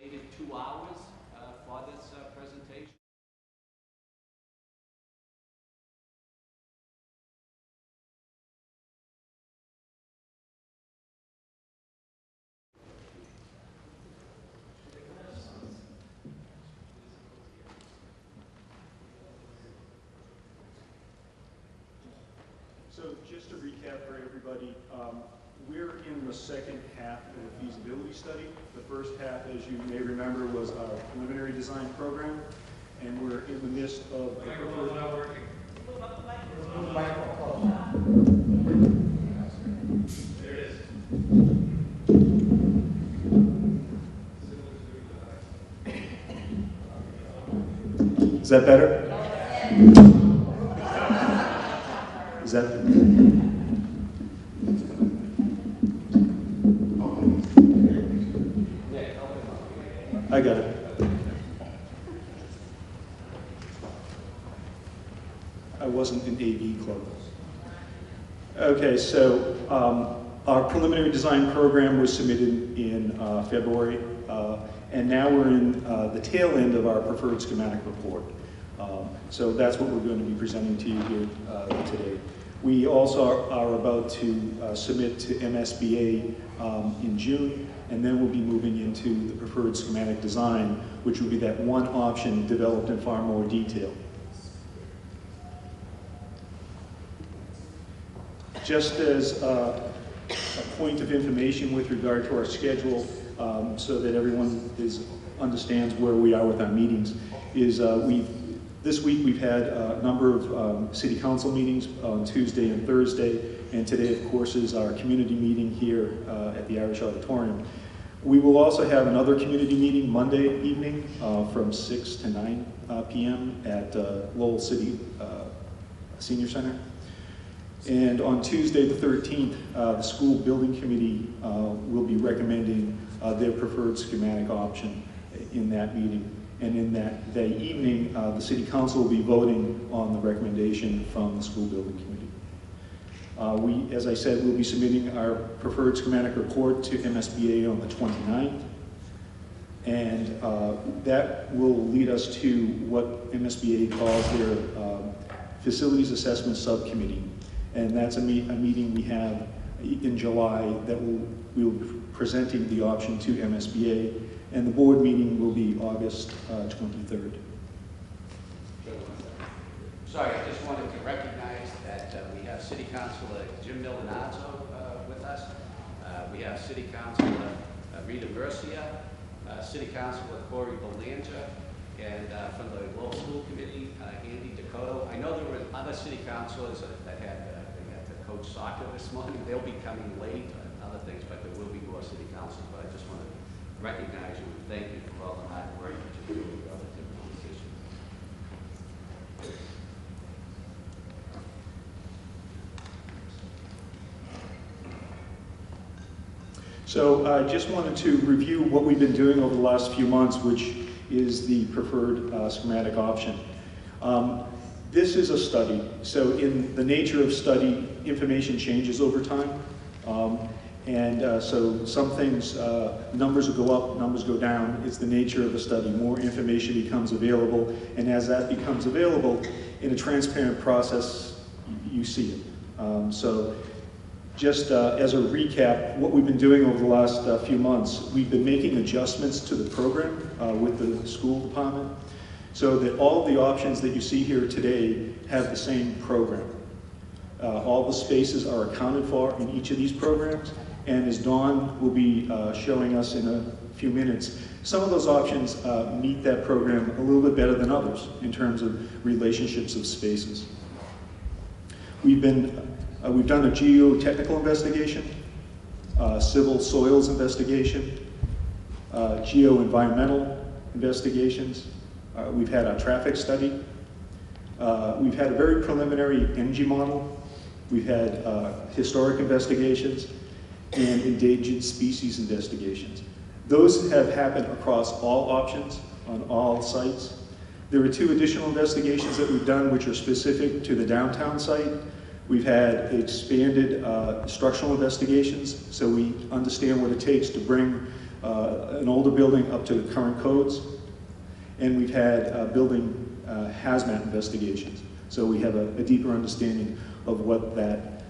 2 hours for this presentation. So just to recap for everybody, we're in the second half of the feasibility study. The first half, as you may remember, was our preliminary design program, and we're in the midst of the preferred... Not working. There it is. Is that better? Is that... I got it. I wasn't in AV club. Okay, so our preliminary design program was submitted in February, and now we're in the tail end of our preferred schematic report. So that's what we're going to be presenting to you here today. We also are about to submit to MSBA in June, and then we'll be moving into the preferred schematic design, which will be that one option developed in far more detail. Just as a point of information with regard to our schedule, so that everyone understands where we are with our meetings, is this week we've had a number of city council meetings on Tuesday and Thursday, and today, of course, is our community meeting here at the Irish Auditorium. We will also have another community meeting Monday evening from 6 to 9 p.m. at Lowell City Senior Center. And on Tuesday the 13th, the school building committee will be recommending their preferred schematic option in that meeting. And in that evening, the city council will be voting on the recommendation from the school building committee. We, as I said, will be submitting our preferred schematic report to MSBA on the 29th. And that will lead us to what MSBA calls their Facilities Assessment Subcommittee. And that's a meeting we have in July that we'll be presenting the option to MSBA, and the board meeting will be August 23rd. Sorry, I just wanted to recognize that we have City Councilor Jim Milanazzo with us. We have City Councilor Rita Mercia, City Councilor Corey Belanger, and from the Lowell School Committee, Andy Dakota. I know there were other city councilors that had to coach soccer this morning. They'll be coming late and other things, but there will be more city councilors. But I just want to recognize you and thank you for all the hard work that you do relative to this issue. So I just wanted to review what we've been doing over the last few months, which is the preferred schematic option. This is a study, so in the nature of study, information changes over time. So some things, numbers will go up, numbers go down. It's the nature of the study. More information becomes available, and as that becomes available, in a transparent process, you see it. So just as a recap, what we've been doing over the last few months, we've been making adjustments to the program with the school department, so that all of the options that you see here today have the same program. All the spaces are accounted for in each of these programs, and as Dawn will be showing us in a few minutes, some of those options meet that program a little bit better than others in terms of relationships of spaces. We've done a geotechnical investigation, civil soils investigation, geo-environmental investigations. We've had a traffic study. We've had a very preliminary energy model. We've had historic investigations and endangered species investigations. Those have happened across all options on all sites. There are 2 additional investigations that we've done which are specific to the downtown site. We've had expanded structural investigations, so we understand what it takes to bring an older building up to the current codes, and we've had building hazmat investigations. So we have a deeper understanding of what that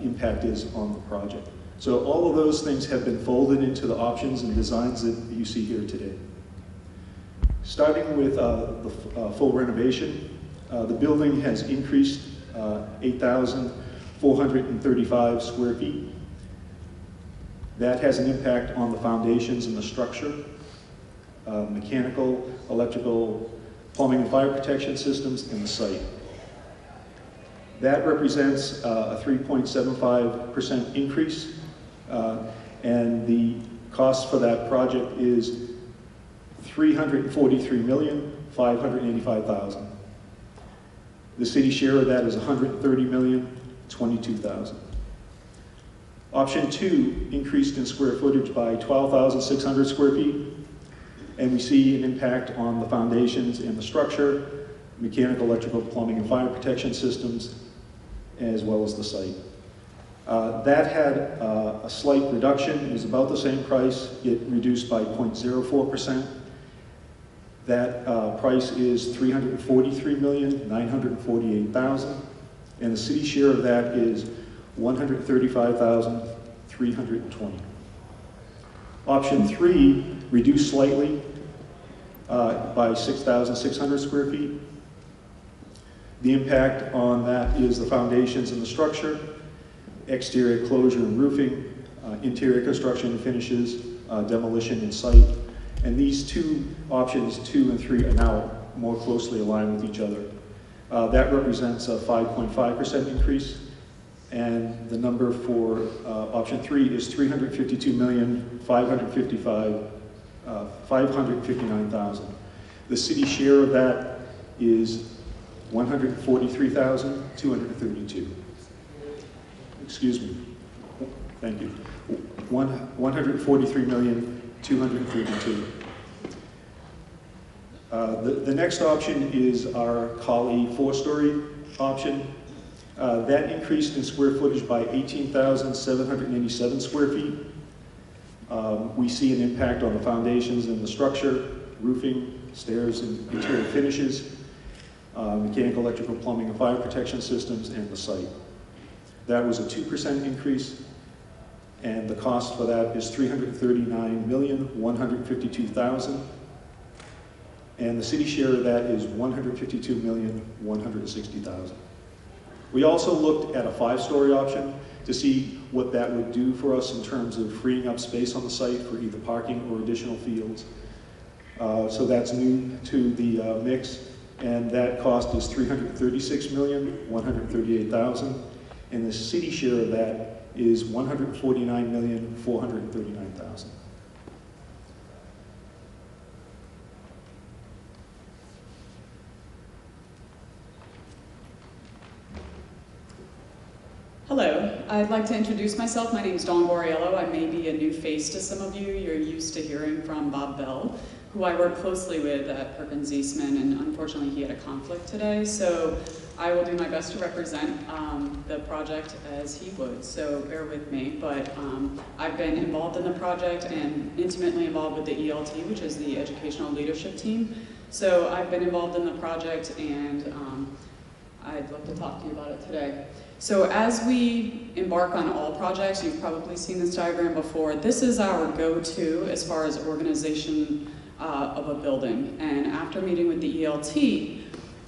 impact is on the project. So all of those things have been folded into the options and designs that you see here today. Starting with the full renovation, the building has increased 8,435 square feet. That has an impact on the foundations and the structure, mechanical, electrical, plumbing and fire protection systems, and the site. That represents a 3.75% increase, and the cost for that project is $343,585,000. The city share of that is $130,022,000. Option 2 increased in square footage by 12,600 square feet, and we see an impact on the foundations and the structure, mechanical, electrical, plumbing, and fire protection systems, as well as the site. That had a slight reduction. It was about the same price. It reduced by 0.04%. That price is $343,948,000, and the city share of that is $135,320. Option 3 reduced slightly by 6,600 square feet. The impact on that is the foundations and the structure, exterior closure and roofing, interior construction and finishes, demolition and site. And these two options, 2 and 3, are now more closely aligned with each other. That represents a 5.5% increase, and the number for option 3 is $352,559,000. The city share of that is $143,232. Excuse me. Thank you. $143,232,000. The next option is our Collie 4-story option. That increased in square footage by 18,787 square feet. We see an impact on the foundations and the structure, roofing, stairs, and interior finishes, mechanical, electrical, plumbing, and fire protection systems, and the site. That was a 2% increase, and the cost for that is $339,152,000, and the city share of that is $152,160,000. We also looked at a 5-story option to see what that would do for us in terms of freeing up space on the site for either parking or additional fields. So that's new to the mix, and that cost is $336,138,000, and the city share of that is $149,439,000. Hello, I'd like to introduce myself. My name is Dawn Borriello. I may be a new face to some of you. You're used to hearing from Bob Bell, who I work closely with at Perkins Eastman, and unfortunately he had a conflict today, so I will do my best to represent the project as he would, so bear with me. But I've been involved in the project and intimately involved with the ELT, which is the Educational Leadership Team. So I've been involved in the project, and I'd love to talk to you about it today. So as we embark on all projects, you've probably seen this diagram before, this is our go-to as far as organization of a building. And after meeting with the ELT,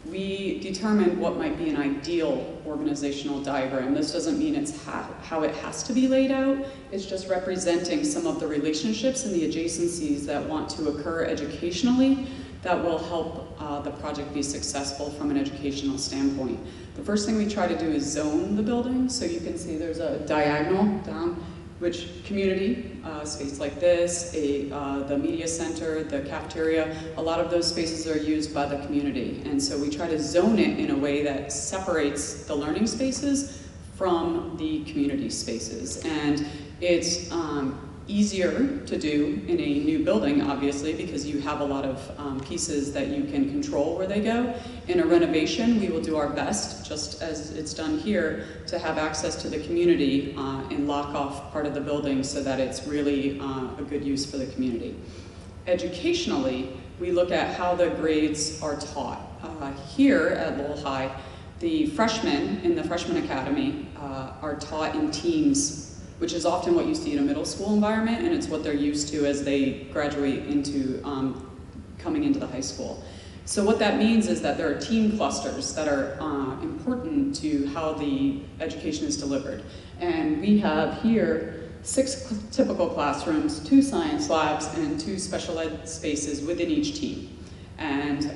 we determined what might be an ideal organizational diagram. This doesn't mean it's how it has to be laid out, it's just representing some of the relationships and the adjacencies that want to occur educationally that will help the project be successful from an educational standpoint. The first thing we try to do is zone the building. So you can see there's a diagonal down, which community, space like this, the media center, the cafeteria, a lot of those spaces are used by the community. And so we try to zone it in a way that separates the learning spaces from the community spaces. And it's easier to do in a new building, obviously, because you have a lot of pieces that you can control where they go. In a renovation, we will do our best, just as it's done here, to have access to the community and lock off part of the building so that it's really a good use for the community. Educationally, we look at how the grades are taught. Here at Lowell High, the freshmen in the Freshman Academy are taught in teams, which is often what you see in a middle school environment, and it's what they're used to as they graduate into coming into the high school. So what that means is that there are team clusters that are important to how the education is delivered. And we have here 6 typical classrooms, 2 science labs, and 2 special ed spaces within each team. And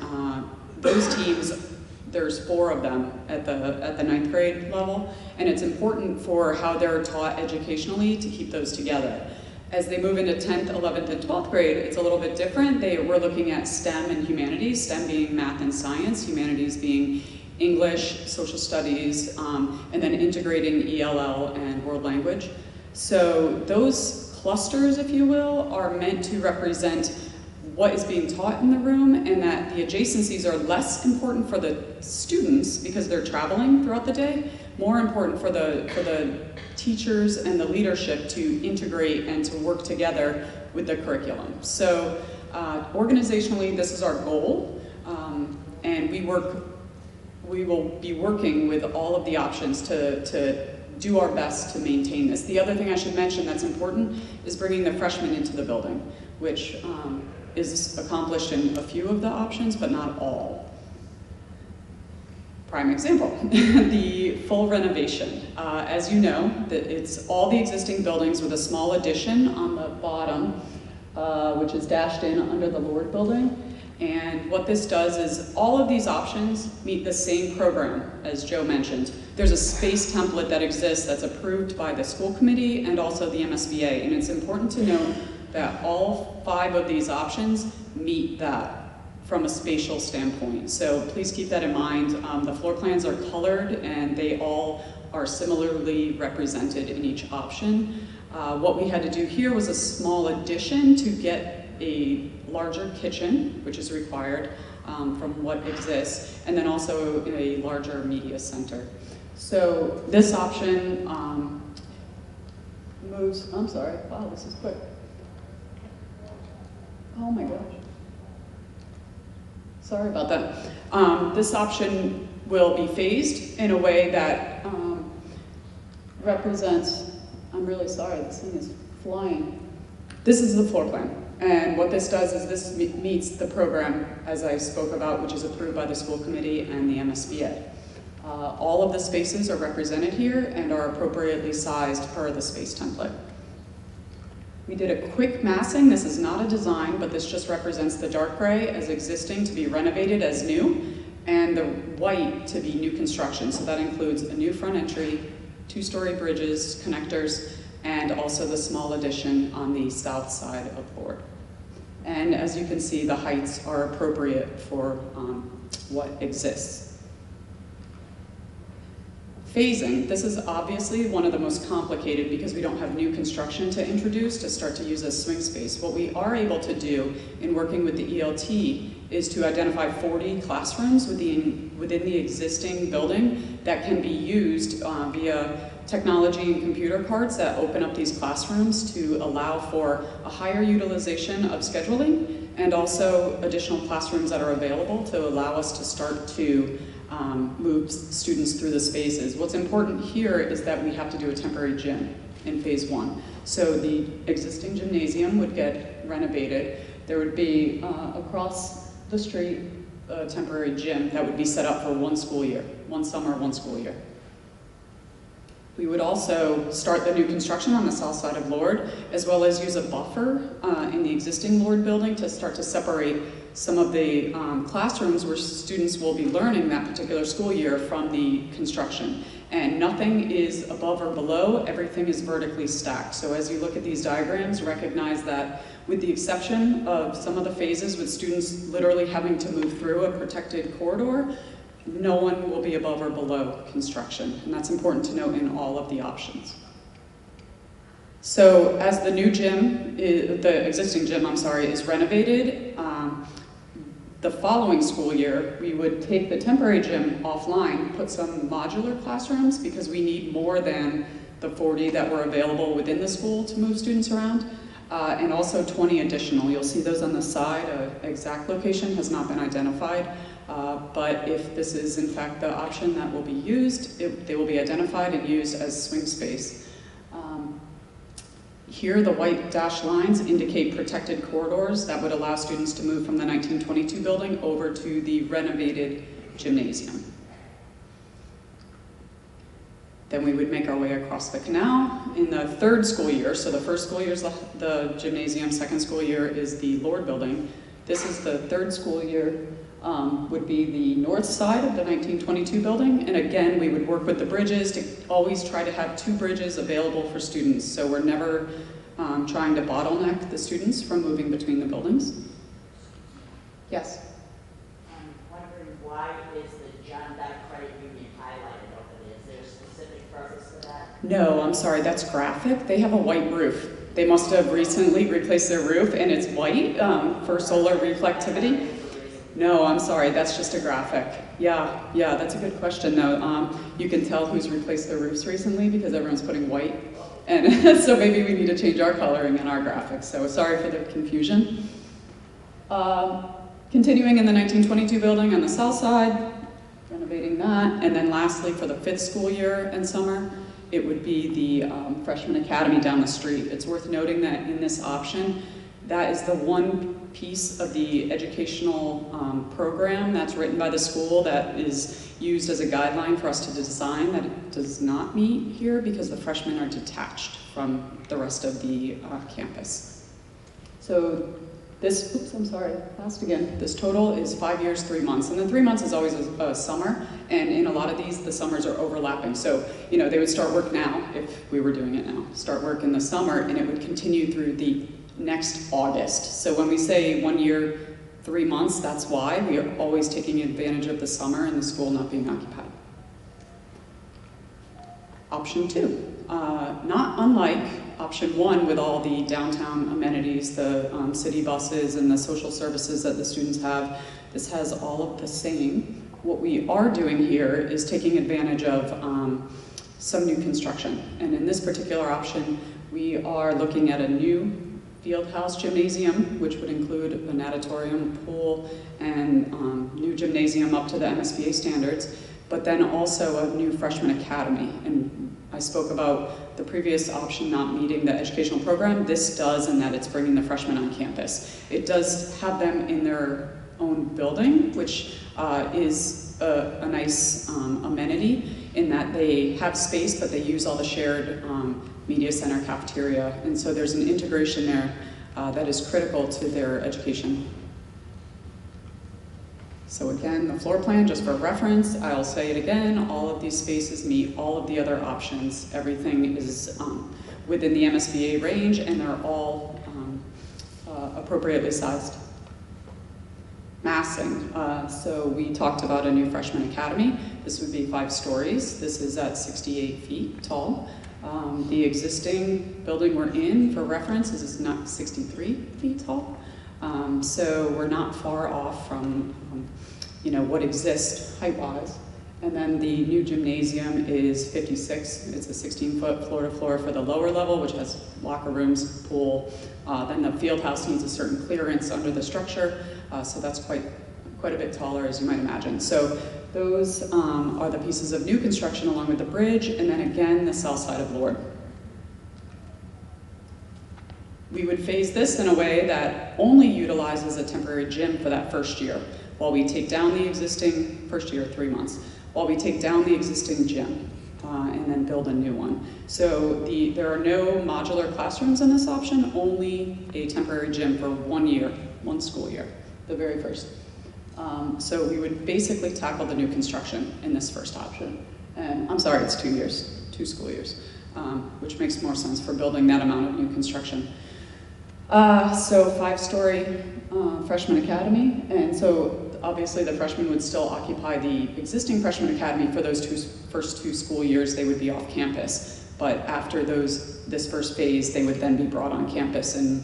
those teams, there's 4 of them at the 9th grade level, and it's important for how they're taught educationally to keep those together. As they move into 10th, 11th, and 12th grade, it's a little bit different. We're looking at STEM and humanities, STEM being math and science, humanities being English, social studies, and then integrating ELL and world language. So those clusters, if you will, are meant to represent what is being taught in the room, and that the adjacencies are less important for the students because they're traveling throughout the day, more important for the teachers and the leadership to integrate and to work together with the curriculum. So organizationally, this is our goal, and we will be working with all of the options to do our best to maintain this. The other thing I should mention that's important is bringing the freshmen into the building, which is accomplished in a few of the options, but not all. Prime example, the full renovation. As you know, it's all the existing buildings with a small addition on the bottom, which is dashed in under the Lord building. And what this does is all of these options meet the same program, as Joe mentioned. There's a space template that exists that's approved by the school committee and also the MSBA, and it's important to note that all 5 of these options meet that from a spatial standpoint. So please keep that in mind. The floor plans are colored and they all are similarly represented in each option. What we had to do here was a small addition to get a larger kitchen, which is required from what exists, and then also a larger media center. So this option moves, I'm sorry, wow, this is quick. Oh my gosh. Sorry about that. This option will be phased in a way that represents, I'm really sorry, this thing is flying. This is the floor plan. And what this does is this meets the program, as I spoke about, which is approved by the school committee and the MSBA. All of the spaces are represented here and are appropriately sized per the space template. We did a quick massing. This is not a design, but this just represents the dark gray as existing to be renovated as new, and the white to be new construction. So that includes a new front entry, 2-story bridges, connectors, and also the small addition on the south side of Lord. And as you can see, the heights are appropriate for what exists. Phasing, this is obviously one of the most complicated because we don't have new construction to introduce to start to use as swing space. What we are able to do in working with the ELT is to identify 40 classrooms within the existing building that can be used via technology and computer cards that open up these classrooms to allow for a higher utilization of scheduling, and also additional classrooms that are available to allow us to start to move students through the spaces. What's important here is that we have to do a temporary gym in phase 1. So the existing gymnasium would get renovated. There would be across the street a temporary gym that would be set up for 1 school year, 1 summer, 1 school year. We would also start the new construction on the south side of Lord, as well as use a buffer in the existing Lord building to start to separate some of the classrooms where students will be learning that particular school year from the construction. And nothing is above or below, everything is vertically stacked. So as you look at these diagrams, recognize that with the exception of some of the phases with students literally having to move through a protected corridor, no one will be above or below construction, and that's important to note in all of the options. So as the new gym, the existing gym, I'm sorry, is renovated, the following school year, we would take the temporary gym offline, put some modular classrooms because we need more than the 40 that were available within the school to move students around, and also 20 additional. You'll see those on the side. Exact location has not been identified, but if this is in fact the option that will be used, they will be identified and used as swing space. Here, the white dashed lines indicate protected corridors that would allow students to move from the 1922 building over to the renovated gymnasium. Then we would make our way across the canal. In the third school year, so the first school year is the gymnasium, second school year is the Lord building. This is the third school year, would be the north side of the 1922 building. And again, we would work with the bridges to always try to have 2 bridges available for students. So we're never trying to bottleneck the students from moving between the buildings. Yes? I'm wondering why is the John Dyke Credit Union highlighted over there? Is there a specific purpose for that? No, I'm sorry, that's graphic. They have a white roof. They must have recently replaced their roof and it's white for solar reflectivity. No, I'm sorry, that's just a graphic. Yeah, that's a good question though. You can tell who's replaced their roofs recently because everyone's putting white. And so maybe we need to change our coloring in our graphics. So sorry for the confusion. Continuing in the 1922 building on the south side, renovating that. And then lastly, for the 5th school year and summer, it would be the Freshman Academy down the street. It's worth noting that in this option, that is the one piece of the educational program that's written by the school that is used as a guideline for us to design that it does not meet here because the freshmen are detached from the rest of the campus. So this, oops, I'm sorry, last again. This total is 5 years, 3 months. And then 3 months is always a summer. And in a lot of these, the summers are overlapping. So, you know, they would start work now, if we were doing it now, start work in the summer, and it would continue through the next August. So when we say 1 year, 3 months, that's why. We are always taking advantage of the summer and the school not being occupied. Option 2, not unlike option 1 with all the downtown amenities, the city buses and the social services that the students have. This has all of the same. What we are doing here is taking advantage of some new construction. And in this particular option, we are looking at a new Fieldhouse Gymnasium, which would include an auditorium, pool, and new gymnasium up to the MSBA standards, but then also a new freshman academy. And I spoke about the previous option not meeting the educational program. This does, in that it's bringing the freshmen on campus. It does have them in their own building, which is a nice amenity in that they have space, but they use all the shared media center, cafeteria, and so there's an integration there that is critical to their education. So again, the floor plan, just for reference, I'll say it again, all of these spaces meet all of the other options. Everything is within the MSBA range, and they're all appropriately sized. Massing, so we talked about a new freshman academy. This would be 5 stories. This is at 68 feet tall. The existing building we're in, for reference, is not 63 feet tall. So we're not far off from you know, what exists height-wise. And then the new gymnasium is 56. It's a 16-foot floor-to-floor for the lower level, which has locker rooms, pool. Then the field house needs a certain clearance under the structure, so that's quite a bit taller, as you might imagine. So those are the pieces of new construction along with the bridge, and then again, the south side of Lord. We would phase this in a way that only utilizes a temporary gym for that first year, while we take down the existing, first year, 3 months, while we take down the existing gym and then build a new one. So there are no modular classrooms in this option, only a temporary gym for 1 year, 1 school year, the very first. So we would basically tackle the new construction in this first option. And I'm sorry, it's 2 years, 2 school years, which makes more sense for building that amount of new construction. So 5-story freshman academy, and so obviously the freshmen would still occupy the existing freshman academy for those first two school years. They would be off campus. But after this first phase, they would then be brought on campus and,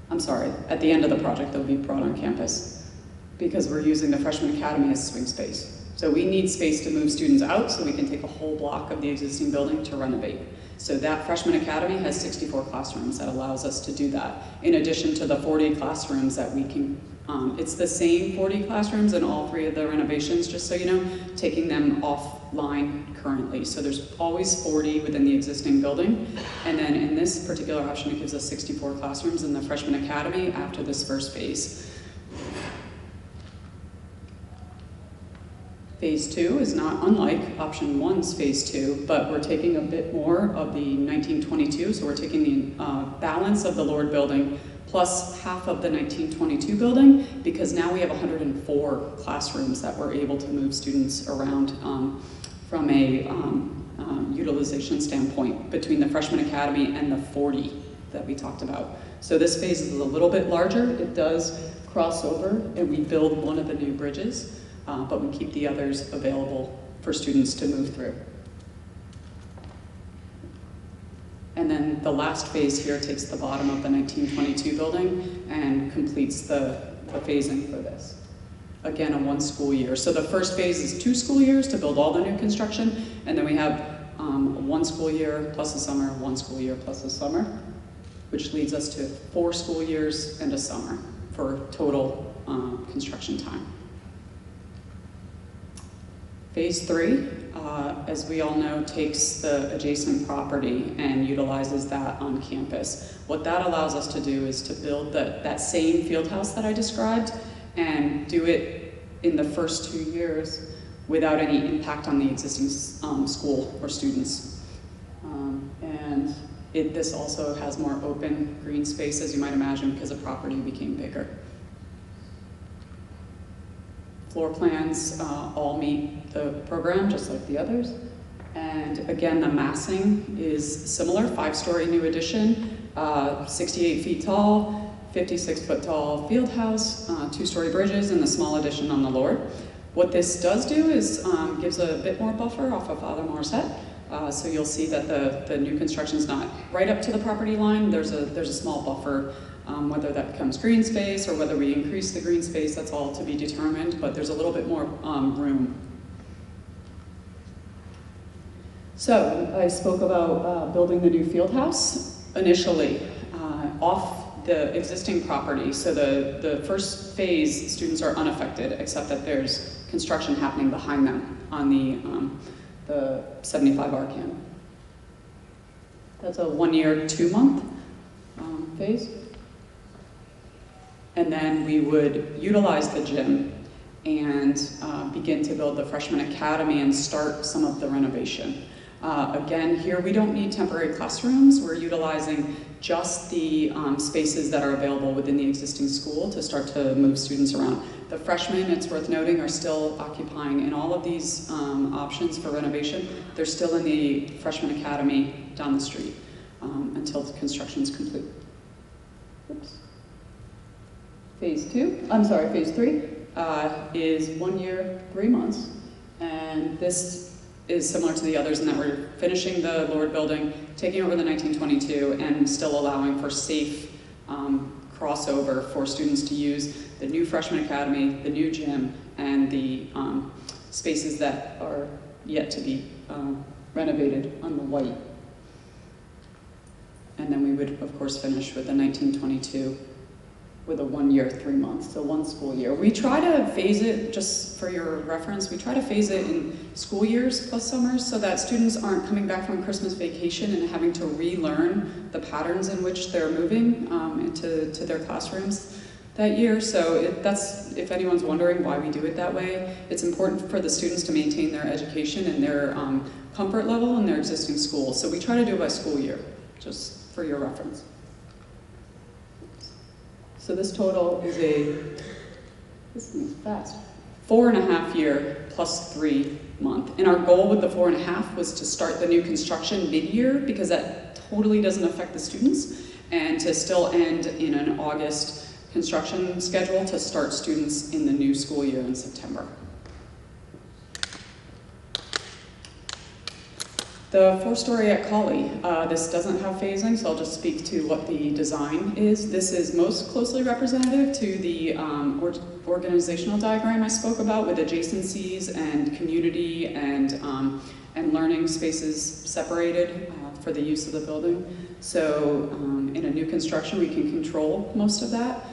I'm sorry, at the end of the project, they'll be brought on campus because we're using the Freshman Academy as swing space. So we need space to move students out so we can take a whole block of the existing building to renovate. So that Freshman Academy has 64 classrooms that allows us to do that, in addition to the 40 classrooms that we can, it's the same 40 classrooms in all 3 of the renovations, just so you know, taking them offline currently. So there's always 40 within the existing building, and then in this particular option, it gives us 64 classrooms in the Freshman Academy after this first phase. Phase 2 is not unlike option 1's phase 2, but we're taking a bit more of the 1922, so we're taking the balance of the Lord building plus half of the 1922 building, because now we have 104 classrooms that we're able to move students around from a utilization standpoint between the Freshman Academy and the 40 that we talked about. So this phase is a little bit larger. It does cross over, and we build one of the new bridges. But we keep the others available for students to move through. And then the last phase here takes the bottom of the 1922 building and completes the phasing for this. Again, a 1 school year. So the first phase is 2 school years to build all the new construction, and then we have 1 school year plus a summer, 1 school year plus a summer, which leads us to 4 school years and a summer for total construction time. Phase 3, as we all know, takes the adjacent property and utilizes that on campus. What that allows us to do is to build that same field house that I described and do it in the first 2 years without any impact on the existing school or students. And this also has more open green space, as you might imagine, because the property became bigger. Floor plans all meet the program, just like the others. And again, the massing is similar, 5-story new addition, 68 feet tall, 56-foot tall field house, 2-story bridges, and the small addition on the Lord. What this does do is gives a bit more buffer off of Father Morissette. So you'll see that the new construction is not right up to the property line. There's a small buffer. Whether that becomes green space or whether we increase the green space, that's all to be determined, but there's a little bit more room. So I spoke about building the new field house initially off the existing property. So the first phase, students are unaffected, except that there's construction happening behind them on the 75 Arcan. That's a 1-year, 2-month phase. And then we would utilize the gym and begin to build the Freshman Academy and start some of the renovation. Again, here we don't need temporary classrooms. We're utilizing just the spaces that are available within the existing school to start to move students around. The freshmen, it's worth noting, are still occupying in all of these options for renovation. They're still in the Freshman Academy down the street until the construction is complete. Oops. Phase 3 is 1 year, 3 months, and this is similar to the others in that we're finishing the Lord building, taking over the 1922, and still allowing for safe crossover for students to use the new Freshman Academy, the new gym, and the spaces that are yet to be renovated on the white. And then we would, of course, finish with the 1922 with a 1 year, 3 months, so 1 school year. We try to phase it, just for your reference, we try to phase it in school years plus summers so that students aren't coming back from Christmas vacation and having to relearn the patterns in which they're moving into their classrooms that year. So that's, if anyone's wondering why we do it that way, it's important for the students to maintain their education and their comfort level in their existing school. So we try to do it by school year, just for your reference. So this total is this thing's fast, 4.5 year plus 3 month. And our goal with the 4.5 was to start the new construction mid-year because that totally doesn't affect the students, and to still end in an August construction schedule to start students in the new school year in September. The 4-story at Colley, this doesn't have phasing, so I'll just speak to what the design is. This is most closely representative to the organizational diagram I spoke about, with adjacencies and community and learning spaces separated for the use of the building. So in a new construction, we can control most of that.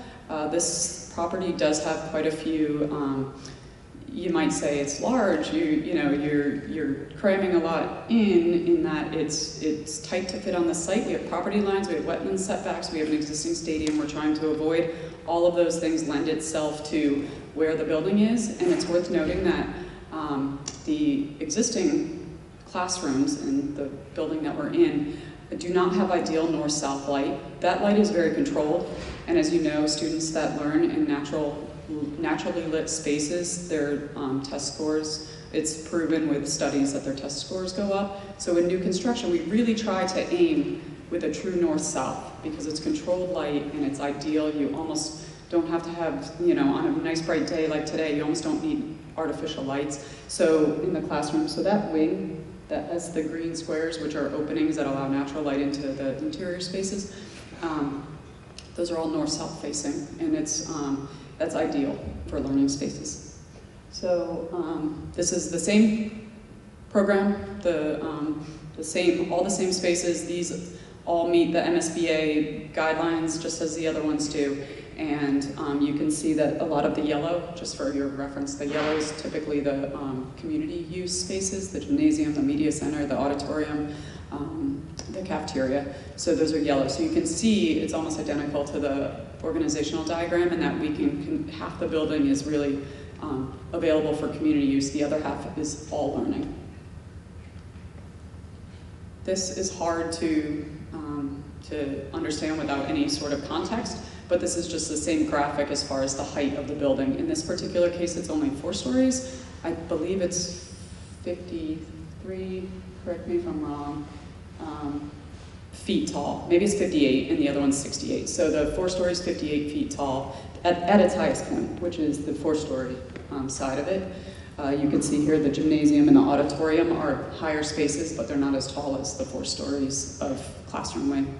This property does have quite a few, you might say it's large, you're cramming a lot in that it's tight to fit on the site. We have property lines, we have wetland setbacks, we have an existing stadium we're trying to avoid. All of those things lend itself to where the building is, and it's worth noting that the existing classrooms in the building that we're in do not have ideal north-south light. That light is very controlled, and as you know, students that learn in naturally lit spaces, their test scores, it's proven with studies that their test scores go up. So in new construction, we really try to aim with a true north-south, because it's controlled light and it's ideal. You almost don't have to have, on a nice bright day like today, you almost don't need artificial lights. So in the classroom, so that wing that has the green squares, which are openings that allow natural light into the interior spaces, those are all north-south facing, and that's ideal for learning spaces. So this is the same program, all the same spaces. These all meet the MSBA guidelines, just as the other ones do. And you can see that a lot of the yellow, just for your reference, the yellow is typically the community use spaces, the gymnasium, the media center, the auditorium, the cafeteria. So those are yellow. So you can see it's almost identical to the organizational diagram, in that we can half the building is really available for community use. The other half is all learning. This is hard to understand without any sort of context, but this is just the same graphic as far as the height of the building. In this particular case, it's only 4 stories. I believe it's 53, correct me if I'm wrong, feet tall. Maybe it's 58, and the other one's 68. So the 4 stories, 58 feet tall at its highest point, which is the 4-story side of it. You can see here the gymnasium and the auditorium are higher spaces, but they're not as tall as the 4 stories of classroom wing.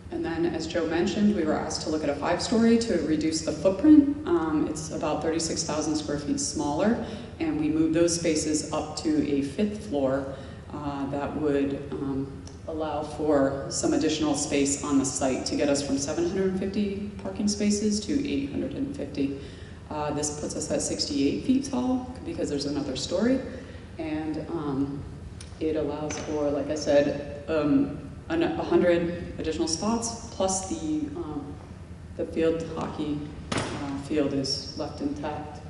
And then, as Joe mentioned, we were asked to look at a 5-story to reduce the footprint. It's about 36,000 square feet smaller, and we moved those spaces up to a 5th floor that would allow for some additional space on the site to get us from 750 parking spaces to 850. This puts us at 68 feet tall, because there's another story, and it allows for, like I said, 100 additional spots, plus the field hockey field is left intact.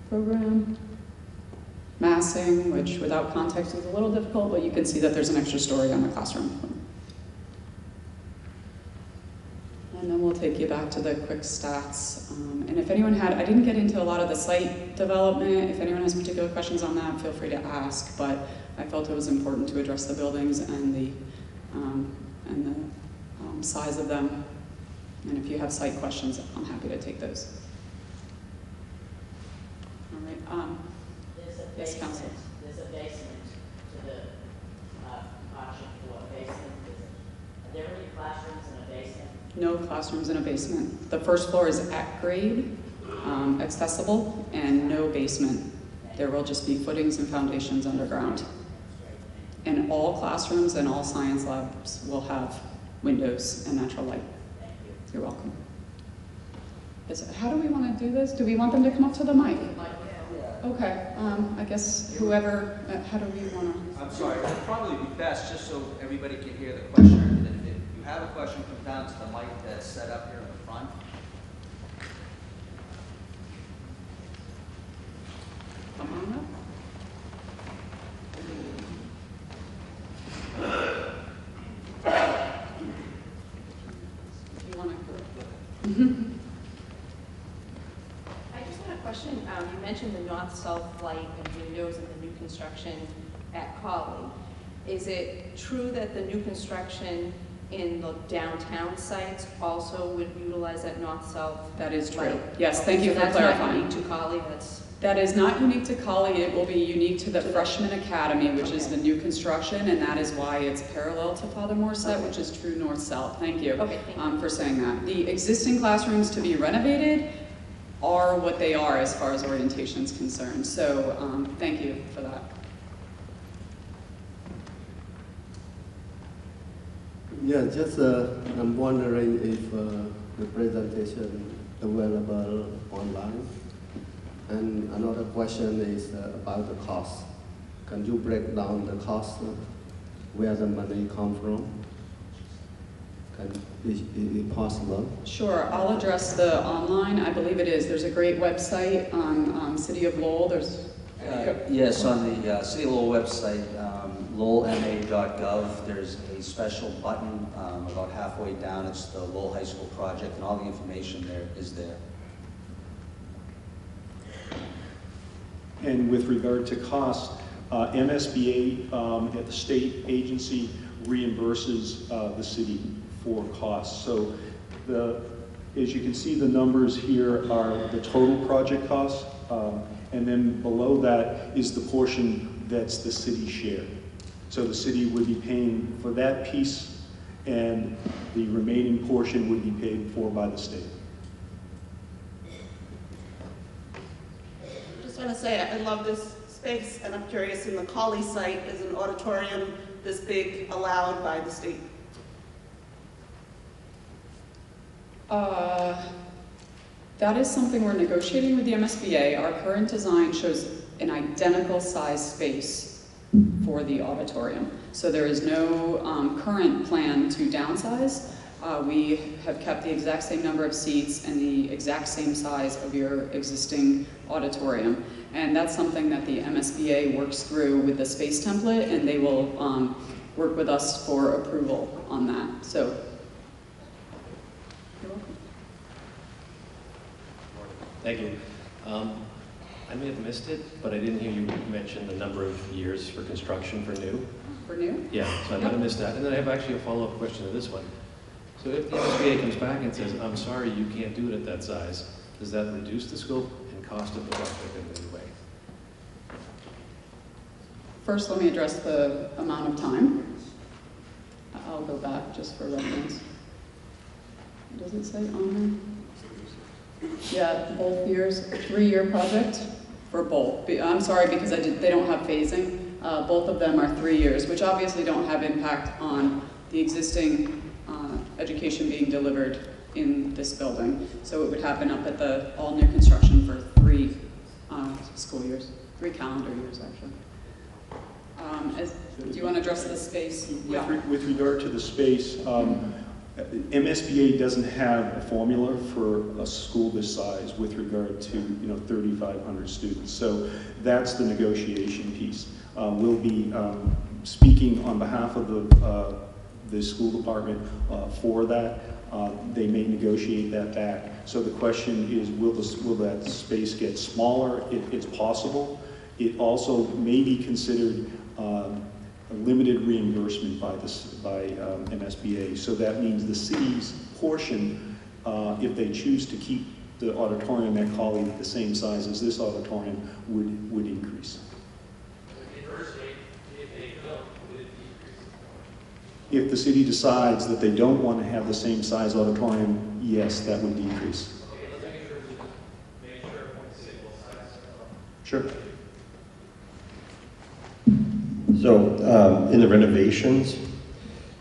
Program. Massing, which without context is a little difficult, but you can see that there's an extra story on the classroom. And then we'll take you back to the quick stats. And if anyone I didn't get into a lot of the site development. If anyone has particular questions on that, feel free to ask, but I felt it was important to address the buildings and the size of them. And if you have site questions, I'm happy to take those. All right. Yes, Council. There's a basement to the option for a basement. Are there any classrooms in a basement? No classrooms in a basement. The 1st floor is at grade, accessible, and no basement. There will just be footings and foundations underground. And all classrooms and all science labs will have windows and natural light. Thank you. You're welcome. How do we want to do this? Do we want them to come up to the mic? Okay, I guess whoever, how do we want to? I'm sorry, it'd probably be best, just so everybody can hear the question, that if you have a question, come down to the mic that's set up here in the front. Come on up. You want to? Question, you mentioned the north-south light and windows in the new construction at Colley. Is it true that the new construction in the downtown sites also would utilize that north-south? That is true. light? Yes, thank you for That's clarifying. not unique to Colley, that's, That is not unique to Colley. It will be unique to the Freshman Academy, which is the new construction, and that is why it's parallel to Father Morset, which is true north-south. Thank you, Okay, thank you. for saying that. The existing classrooms to be renovated are what they are as far as orientation is concerned. So thank you for that. Yeah, just I'm wondering if the presentation available online. And another question is about the cost. Can you break down the cost, where the money come from? Is it possible? Sure, I'll address the online. I believe it is. There's a great website on City of Lowell. There's Yes, on the City of Lowell website, lowellma.gov, there's a special button about halfway down. It's the Lowell High School project, and all the information there is there. And with regard to cost, MSBA at the state agency reimburses the city for costs. So as you can see, the numbers here are the total project costs, and then below that is the portion that's the city share. So the city would be paying for that piece, and the remaining portion would be paid for by the state. Just want to say I love this space, and I'm curious, in the Colley site, is an auditorium this big allowed by the state? That is something we're negotiating with the MSBA. Our current design shows an identical size space for the auditorium. So there is no current plan to downsize. We have kept the exact same number of seats and the exact same size of your existing auditorium. And that's something that the MSBA works through with the space template, and they will work with us for approval on that. So, you're welcome. Thank you. I may have missed it, but I didn't hear you mention the number of years for construction for new. For new? Yeah, so I might have missed that. And then I have actually a follow-up question to this one. So if the MSBA comes back and says, I'm sorry, you can't do it at that size, does that reduce the scope and cost of the project in any way? First, let me address the amount of time. I'll go back just for reference. Does it say on there? Yeah, both years, 3-year project for both. I'm sorry, because they don't have phasing. Both of them are 3 years, which obviously don't have impact on the existing education being delivered in this building. So it would happen up at the all-new construction for 3 school years, 3 calendar years, actually. Do you want to address the space? With regard to the space, MSBA doesn't have a formula for a school this size with regard to 3,500 students. So that's the negotiation piece. We'll be speaking on behalf of the school department for that. They may negotiate that back. So the question is, will that space get smaller? It's possible. It also may be considered a limited reimbursement by MSBA. So that means the city's portion, if they choose to keep the auditorium at Colley the same size as this auditorium, would increase. If the city decides that they don't want to have the same size auditorium, yes, that would decrease. Sure. So in the renovations,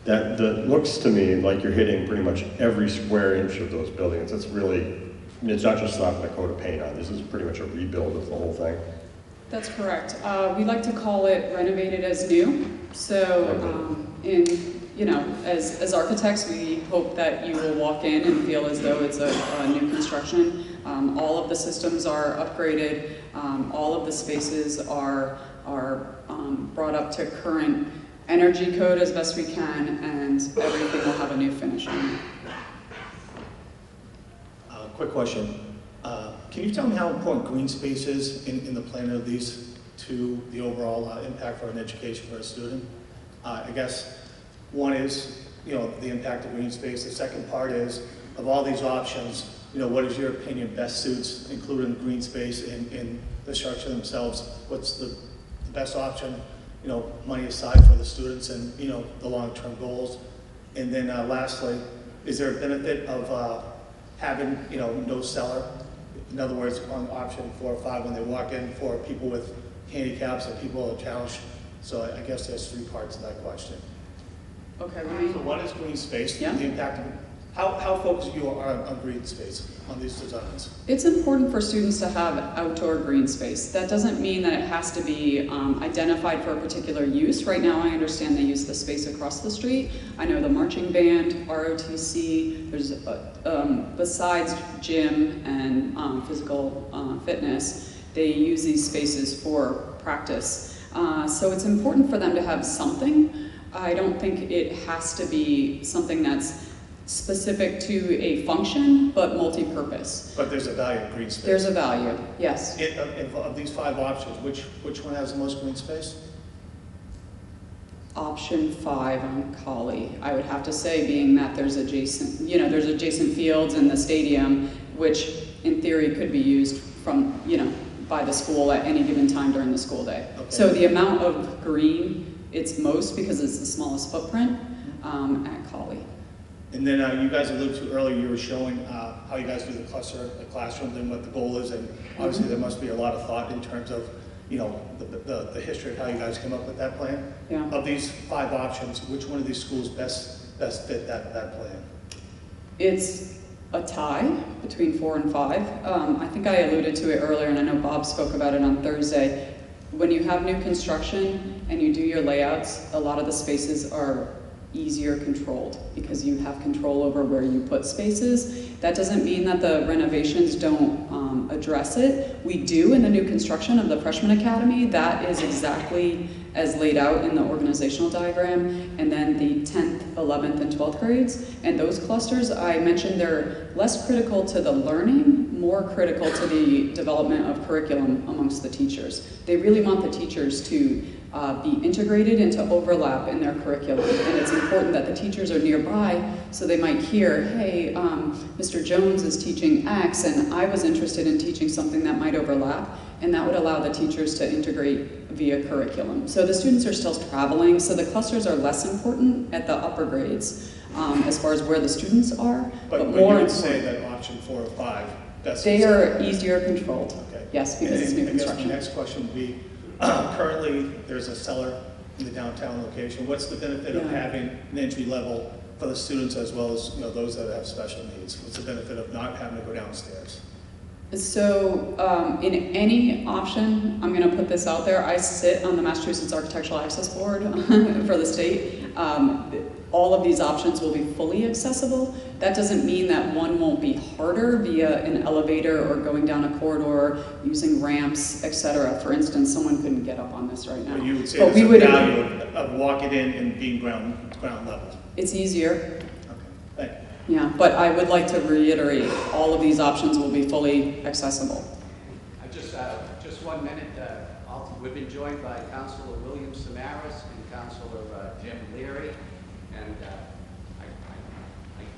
that looks to me like you're hitting pretty much every square inch of those buildings. It's really, it's not just slapping a coat of paint on. This is pretty much a rebuild of the whole thing. That's correct. We like to call it renovated as new. So as architects, we hope that you will walk in and feel as though it's a new construction. All of the systems are upgraded. All of the spaces are brought up to current energy code as best we can, and everything will have a new finish on it. Quick question. Can you tell me how important green space is in the planning of these to the overall impact for an education for a student? I guess one is, you know, the impact of green space. The second part is, of all these options, you know, what is your opinion best suits, including green space in the structure themselves? What's the best option, you know, money aside for the students and, you know, the long-term goals? And then lastly, is there a benefit of having, you know, no cellar? In other words, on option 4 or 5, when they walk in, for people with handicaps or people who are challenged. So I guess there's 3 parts to that question. Okay, So one is green space, Yeah. the impact of, how focused you are on green space on these designs? It's important for students to have outdoor green space. That doesn't mean that it has to be identified for a particular use. Right now, I understand they use the space across the street. I know the marching band, ROTC, there's, besides gym and physical fitness, they use these spaces for practice. So it's important for them to have something. I don't think it has to be something that's specific to a function, but multi-purpose. But there's a value of green space. There's a value, yes. Of these 5 options, which one has the most green space? Option 5 on Collie, I would have to say, being that there's adjacent, you know, there's adjacent fields in the stadium, which in theory could be used from, you know, by the school at any given time during the school day. Okay. So the amount of green, it's most because it's the smallest footprint at Collie. And then you guys alluded to earlier, you were showing how you guys do the cluster, the classrooms, and what the goal is, and obviously there must be a lot of thought in terms of, you know, the history of how you guys came up with that plan. Yeah. Of these 5 options, which one of these schools best fit that plan? It's a tie between 4 and 5. I think I alluded to it earlier, and I know Bob spoke about it on Thursday. When you have new construction and you do your layouts, a lot of the spaces are easier controlled because you have control over where you put spaces. That doesn't mean that the renovations don't address it. We do in the new construction of the Freshman Academy. That is exactly as laid out in the organizational diagram. And then the 10th, 11th, and 12th grades. And those clusters, I mentioned, they're less critical to the learning, more critical to the development of curriculum amongst the teachers. They really want the teachers to be integrated into overlap in their curriculum. And it's important that the teachers are nearby so they might hear, hey, Mr. Jones is teaching X and I was interested in teaching something that might overlap, and that would allow the teachers to integrate via curriculum. So the students are still traveling, so the clusters are less important at the upper grades as far as where the students are, but you more would say that option 4 or 5, that's they are easier controlled. Okay. Yes, because it's new I guess construction. the next question would be, currently there's a cellar in the downtown location. What's the benefit of having an entry level for the students as well as, you know, those that have special needs? What's the benefit of not having to go downstairs? So in any option, I'm going to put this out there. I sit on the Massachusetts Architectural Access Board for the state. All of these options will be fully accessible. That doesn't mean that one won't be harder via an elevator or going down a corridor, using ramps, etc. For instance, someone couldn't get up on this right now. But you would say But there's a value of walking in and being ground level. It's easier. Okay, thank you. Yeah, but I would like to reiterate, all of these options will be fully accessible. Just 1 minute. We've been joined by Councilor William Samaras and Councilor Jim Leary, and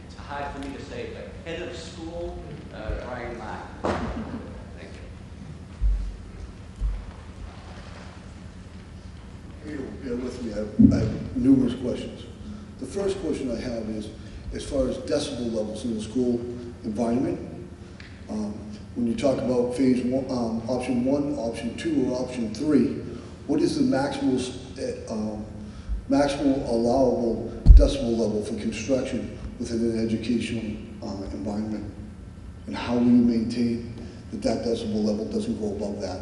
it's hard for me to say, but head of school, Brian Martin. Thank you. Bear with me, I have numerous questions. The first question I have is, as far as decibel levels in the school environment, when you talk about phase 1, option 1, option 2, or option 3, what is the maximal allowable decibel level for construction within an educational environment? And how will you maintain that decibel level doesn't go above that?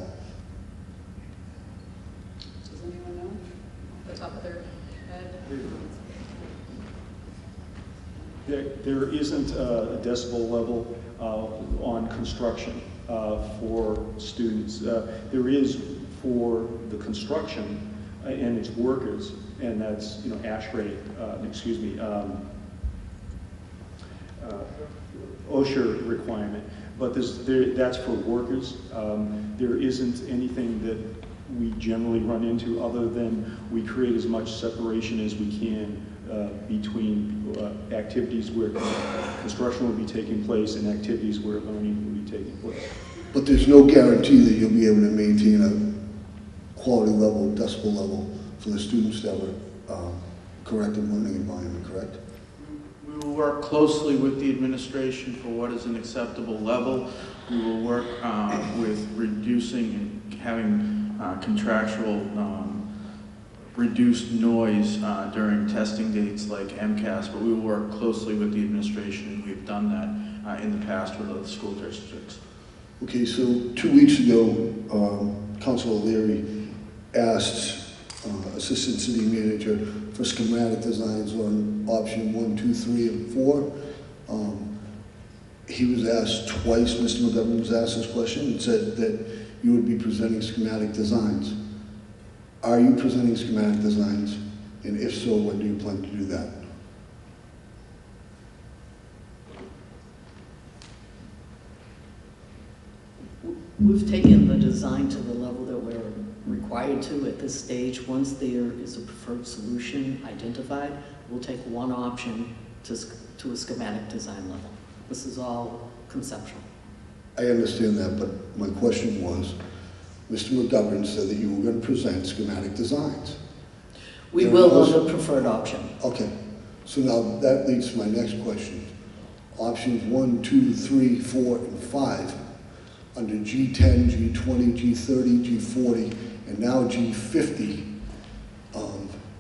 Does anyone know off the top of their head? There isn't a decibel level on construction for students. There is for the construction and its workers, and that's, you know, ASHRAE, OSHA requirement. But that's for workers. There isn't anything that we generally run into, other than we create as much separation as we can between activities where construction will be taking place and activities where learning will be taking place. But there's no guarantee that you'll be able to maintain a quality level, decibel level for the students that are corrective learning environment, correct? We will work closely with the administration for what is an acceptable level. We will work with reducing and having contractual reduced noise during testing dates like MCAS, but we will work closely with the administration, and we've done that in the past with other school districts. Okay, so 2 weeks ago, Councilor Leary asked Assistant City Manager for schematic designs on option 1, 2, 3, and 4. He was asked twice, Mr. McGovern was asked this question, and said that you would be presenting schematic designs. Are you presenting schematic designs? And if so, when do you plan to do that? We've taken the design to the level that we're required to at this stage. Once there is a preferred solution identified, we'll take one option to a schematic design level. This is all conceptual. I understand that, but my question was, Mr. McGovern said that you were going to present schematic designs. We will on the preferred option. Okay, so now that leads to my next question. Options 1, 2, 3, 4, and 5, under G10, G20, G30, G40, and now G50,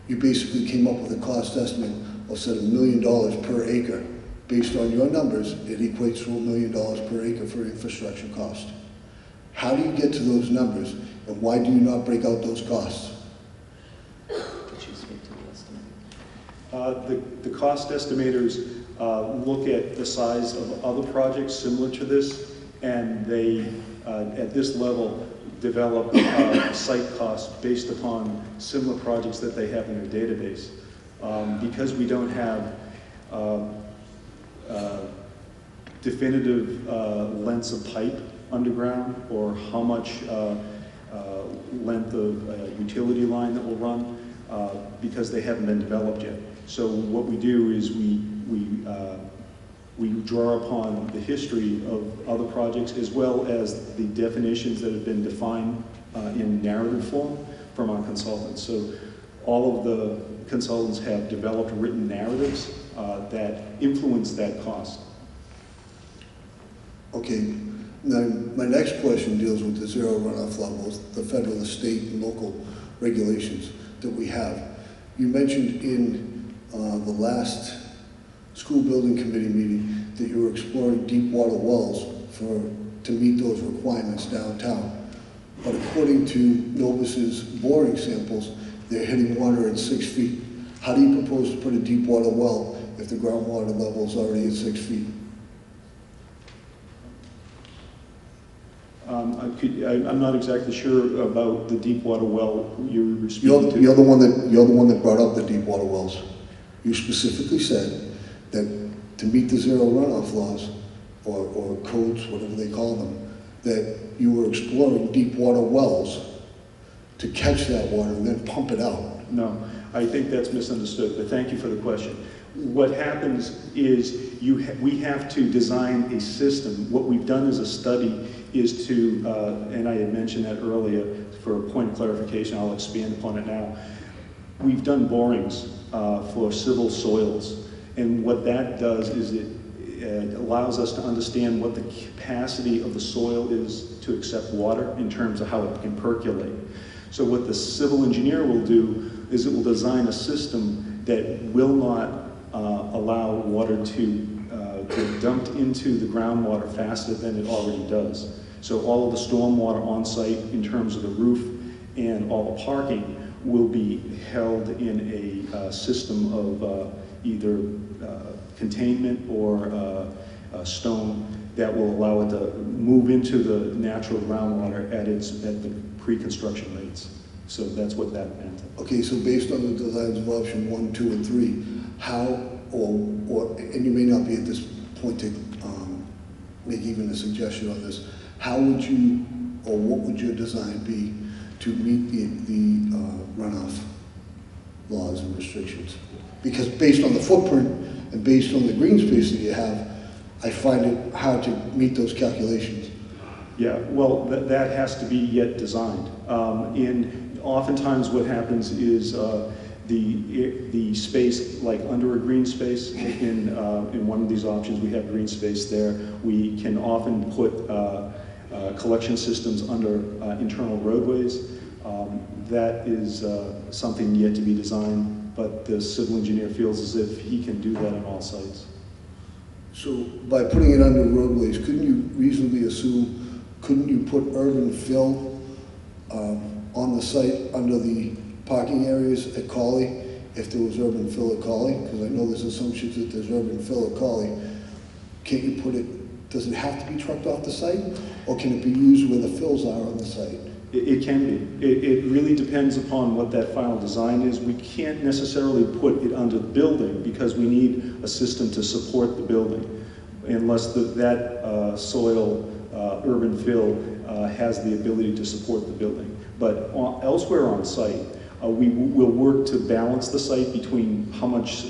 you basically came up with a cost estimate of $1 million per acre. Based on your numbers, it equates to $1 million per acre for infrastructure cost. How do you get to those numbers, and why do you not break out those costs? Could you speak to the estimate? The cost estimators look at the size of other projects similar to this, and they, at this level, develop site costs based upon similar projects that they have in their database. Because we don't have definitive lengths of pipe underground, or how much length of utility line that will run, because they haven't been developed yet. So what we do is we draw upon the history of other projects, as well as the definitions that have been defined in narrative form from our consultants. So all of the consultants have developed written narratives that influence that cost. Okay, now my next question deals with the zero runoff levels, the federal, the state, and local regulations that we have. You mentioned in the last school building committee meeting that you were exploring deep water wells to meet those requirements downtown. But according to Novus's boring samples, they're hitting water at 6 feet. How do you propose to put a deep water well if the groundwater level is already at 6 feet? I'm not exactly sure about the deep water well you're speaking to. You're the one that brought up the deep water wells. You specifically said that to meet the zero runoff laws, or codes, whatever they call them, that you were exploring deep water wells to catch that water and then pump it out. No, I think that's misunderstood, but thank you for the question. What happens is we have to design a system. What we've done as a study is to, and I had mentioned that earlier, for a point of clarification, I'll expand upon it now. We've done borings for civil soils, and what that does is it allows us to understand what the capacity of the soil is to accept water in terms of how it can percolate. So what the civil engineer will do is it will design a system that will not allow water to get dumped into the groundwater faster than it already does. So all of the stormwater on site in terms of the roof and all the parking will be held in a system of either containment or stone that will allow it to move into the natural groundwater at the pre-construction rates. So that's what that meant. Okay, so based on the designs of option 1, 2, and 3, how, and you may not be at this point to make even a suggestion on this, how would you, or what would your design be to meet the runoff laws and restrictions? Because based on the footprint and based on the green space that you have, I find it hard to meet those calculations. Yeah, well, that has to be yet designed. And oftentimes what happens is the space, like under a green space, in one of these options we have green space there, we can often put collection systems under internal roadways. That is something yet to be designed, but the civil engineer feels as if he can do that on all sites. So by putting it under roadways, couldn't you reasonably assume, couldn't you put urban fill on the site under the parking areas at Cawley if there was urban fill at Cawley? Because I know there's assumptions that there's urban fill at Cawley. Can't you put it, does it have to be trucked off the site? Or can it be used where the fills are on the site? It can be. It really depends upon what that final design is. We can't necessarily put it under the building because we need a system to support the building unless that soil urban fill has the ability to support the building. But elsewhere on site, we will work to balance the site between how much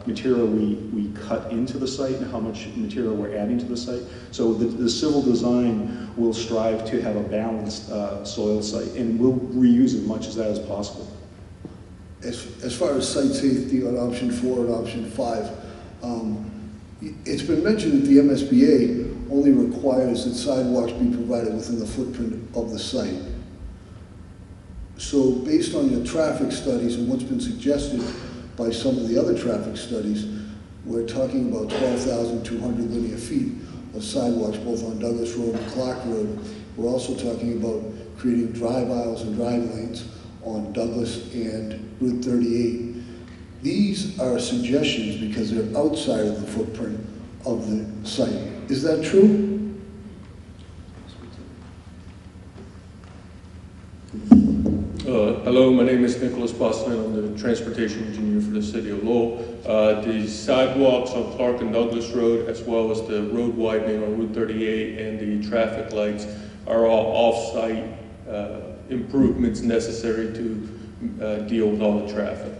material we cut into the site and how much material we're adding to the site. So the civil design will strive to have a balanced soil site, and we'll reuse as much as that as possible. As far as site safety on option 4 and option 5, it's been mentioned that the MSBA only requires that sidewalks be provided within the footprint of the site. So based on your traffic studies and what's been suggested by some of the other traffic studies, we're talking about 12,200 linear feet of sidewalks both on Douglas Road and Clark Road. We're also talking about creating drive aisles and drive lanes on Douglas and Route 38. These are suggestions because they're outside of the footprint of the site. Is that true? Hello, my name is Nicholas Boston. I'm the transportation engineer for the city of Lowell. The sidewalks on Clark and Douglas Road, as well as the road widening on Route 38 and the traffic lights, are all off-site improvements necessary to deal with all the traffic.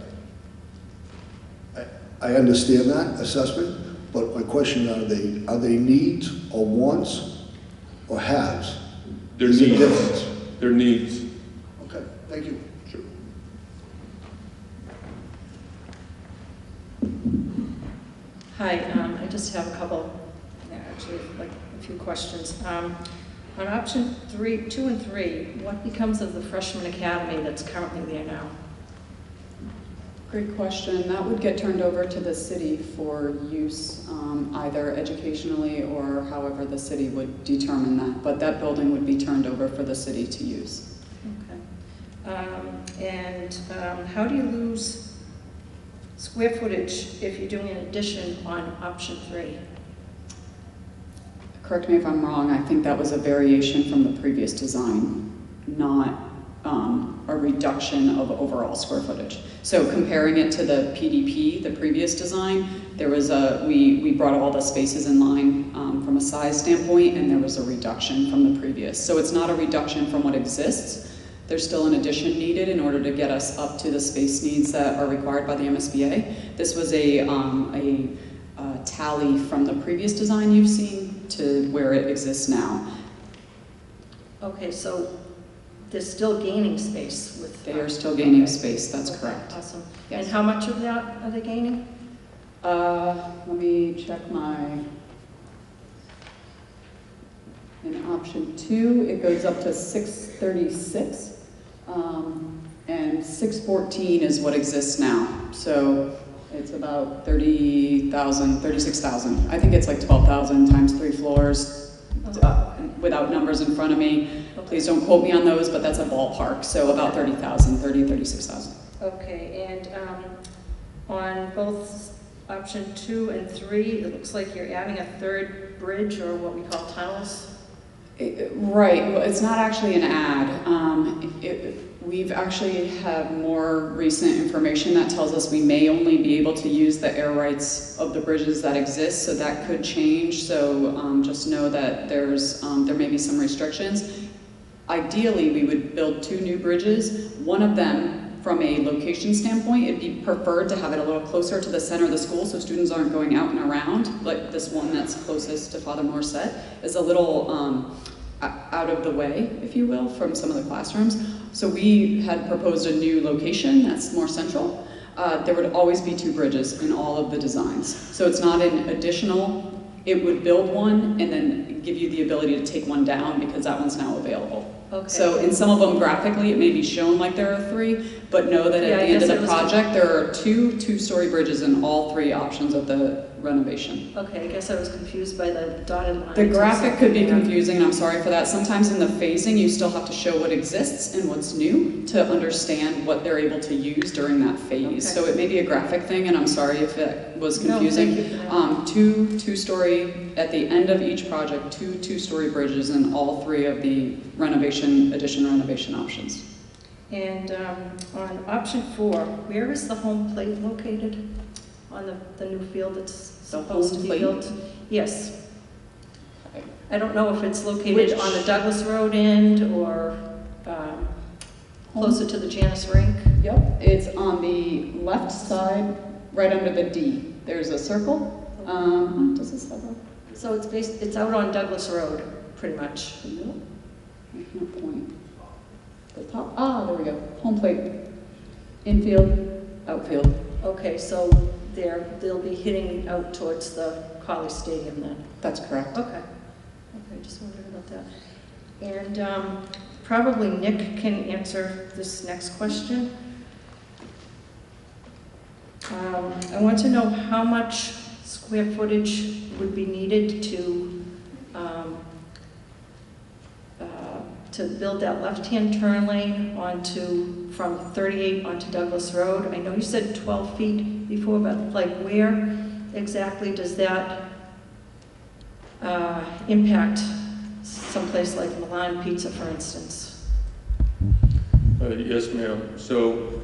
I understand that assessment, but my question, are they needs or wants or haves? They're Is needs. there a difference? They're needs. Okay, thank you. Sure. Hi, I just have a couple, actually, like a few questions. On option 2 and 3, what becomes of the freshman academy that's currently there now? Great question. That would get turned over to the city for use, either educationally or however the city would determine that. But that building would be turned over for the city to use. Okay. How do you lose square footage if you're doing an addition on option 3? Correct me if I'm wrong, I think that was a variation from the previous design, not a reduction of overall square footage. So comparing it to the PDP, the previous design, there was we brought all the spaces in line from a size standpoint, and there was a reduction from the previous. So it's not a reduction from what exists. There's still an addition needed in order to get us up to the space needs that are required by the MSBA. This was a tally from the previous design you've seen to where it exists now. Okay, so they're still gaining space with... They are still gaining space, that's correct. Awesome. Yes. And how much of that are they gaining? Let me check in option 2, it goes up to 636, and 614 is what exists now. So it's about 30,000, 36,000. I think it's like 12,000 times 3 floors. Without numbers in front of me, please don't quote me on those, but that's a ballpark. So about 30,000, 36,000. Okay, and on both option 2 and 3, it looks like you're adding a third bridge, or what we call tunnels. Right, well, it's not actually an ad. We've actually had more recent information that tells us we may only be able to use the air rights of the bridges that exist, so that could change. So just know that there may be some restrictions. ideally, we would build 2 new bridges. One of them, from a location standpoint, it'd be preferred to have it a little closer to the center of the school so students aren't going out and around. Like this one that's closest to Father Morset is a little out of the way, if you will, from some of the classrooms. So we had proposed a new location that's more central. There would always be 2 bridges in all of the designs. So it's not an additional, it would build one and then give you the ability to take one down because that one's now available. Okay. So in some of them graphically, it may be shown like there are 3, but know that at the end of the project, there are 2 two-story bridges in all 3 options of the renovation. Okay, I guess I was confused by the dotted lines. The graphic could be confusing, and I'm sorry for that. Sometimes in the phasing, you still have to show what exists and what's new to understand what they're able to use during that phase. Okay. So it may be a graphic thing, and I'm sorry if it was confusing. No, thank you. 2 two-story, at the end of each project, 2 two-story bridges in all 3 of the renovation, addition renovation options. And on option 4, where is the home plate located on the new field that's supposed to be built? Yes. I don't know if it's located on the Douglas Road end or closer to the Janus Rink. Yep, it's on the left side, right under the D. There's a circle. Does this have a? So it's out on Douglas Road, pretty much. Yep. Making a point. The top. There we go. Home plate. Infield, outfield. Okay, so they'll be hitting out towards the Colley Stadium then. That's correct. Okay. Okay, just wondered about that. And probably Nick can answer this next question. I want to know how much square footage would be needed to build that left-hand turn lane from 38 onto Douglas Road. I know you said 12 feet before, but like where exactly does that impact someplace like Milan Pizza, for instance? Yes, ma'am. So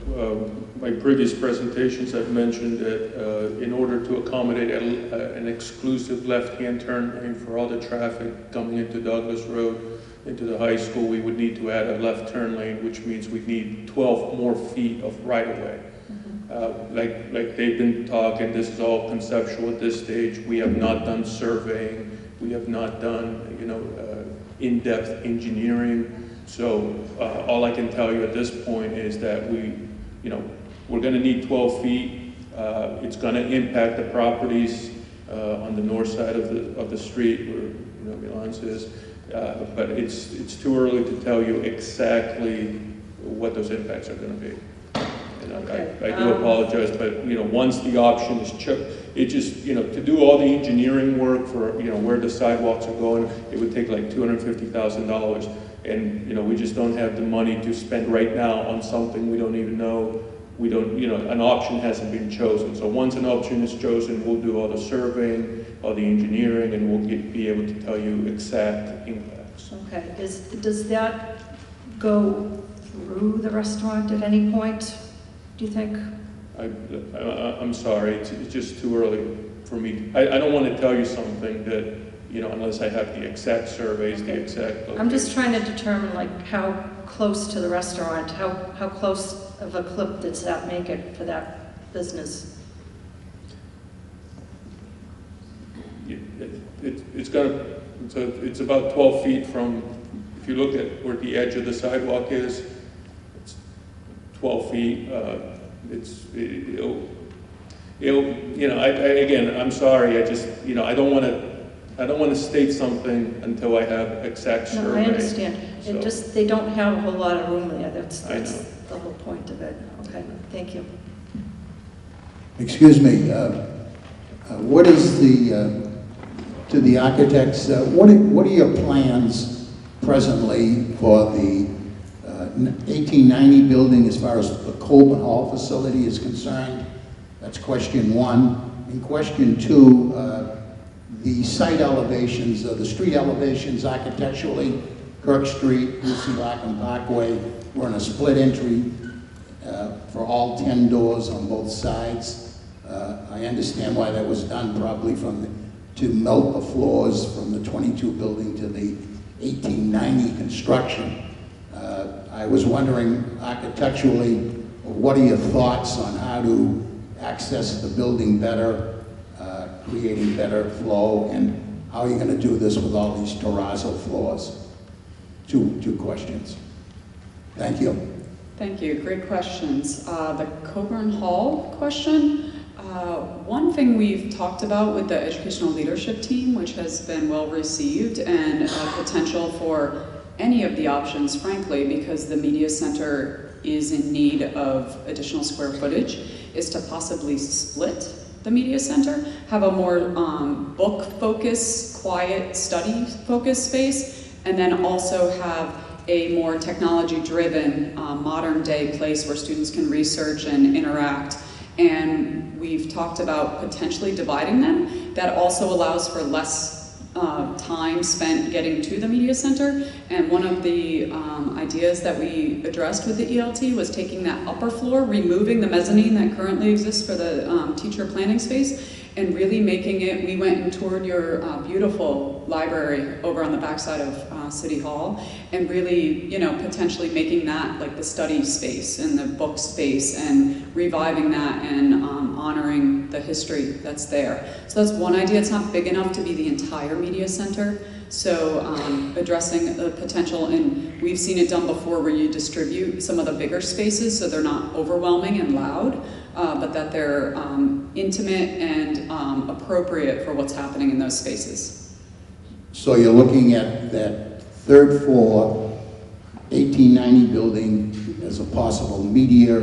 my previous presentations have mentioned that in order to accommodate an exclusive left-hand turn lane for all the traffic coming into Douglas Road, into the high school, we would need to add a left turn lane, which means we need 12 more feet of right-of-way. Like they've been talking, this is all conceptual at this stage. We have not done surveying. We have not done, in-depth engineering. So all I can tell you at this point is that we're going to need 12 feet. It's going to impact the properties on the north side of the street where Milan's is. But it's too early to tell you exactly what those impacts are going to be. And I do apologize, but once the option is it just to do all the engineering work for where the sidewalks are going, it would take like $250,000, and we just don't have the money to spend right now on something we don't even know. We don't, an option hasn't been chosen. So once an option is chosen, we'll do all the surveying, all the engineering, and we'll be able to tell you exact impacts. Okay. Does that go through the restaurant at any point, do you think? I'm sorry, it's just too early for me. I don't want to tell you something that, unless I have the exact surveys, the exact location. I'm just trying to determine how close to the restaurant, how close of a clip does that make it for that business? It's about 12 feet from, if you look at where the edge of the sidewalk is, it's 12 feet. Again, I'm sorry. I just, I don't want to state something until I have exact survey. No, I understand. So. They don't have a whole lot of room there. That's the whole point of it. Okay, thank you. Excuse me. What is to the architects, what are your plans presently for the 1890 building as far as the Coleman Hall facility is concerned? That's question 1. And question 2, the site elevations, the street elevations architecturally, Kirk Street, Lucy Larkin Parkway, we're in a split entry for all 10 doors on both sides. I understand why that was done, probably to melt the floors from the 22 building to the 1890 construction. I was wondering architecturally, what are your thoughts on how to access the building better, creating better flow, and how are you going to do this with all these terrazzo floors? Two questions. Thank you. Thank you. Great questions. The Coburn Hall question. One thing we've talked about with the educational leadership team, which has been well received, and potential for any of the options, frankly, because the media center is in need of additional square footage, is to possibly split the media center, have a more book-focused, quiet, study-focused space, and then also have a more technology-driven, modern-day place where students can research and interact. And we've talked about potentially dividing them. That also allows for less time spent getting to the media center. And one of the ideas that we addressed with the ELT was taking that upper floor, removing the mezzanine that currently exists for the teacher planning space, and really making it, we went and toured your beautiful library over on the backside of City Hall, and really, you know, potentially making that like the study space and the book space, and reviving that and honoring the history that's there. So that's one idea. It's not big enough to be the entire media center. So addressing the potential, and we've seen it done before where you distribute some of the bigger spaces so they're not overwhelming and loud, but that they're intimate and appropriate for what's happening in those spaces. So you're looking at that third floor, 1890 building as a possible media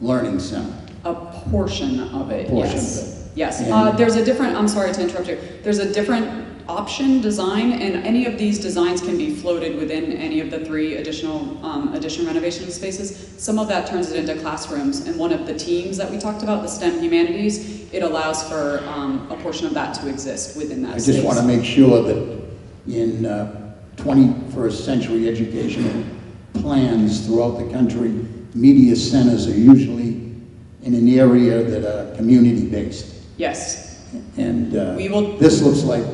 learning center? A portion of it, Portion yes. of it. Yes, there's a different, I'm sorry to interrupt you, there's a different option design, and any of these designs can be floated within any of the 3 addition renovation spaces. Some of that turns it into classrooms, and one of the teams that we talked about, the STEM humanities, it allows for a portion of that to exist within that space. I just want to make sure that in 21st century educational plans throughout the country, media centers are usually in an area that are community-based. Yes. And this looks like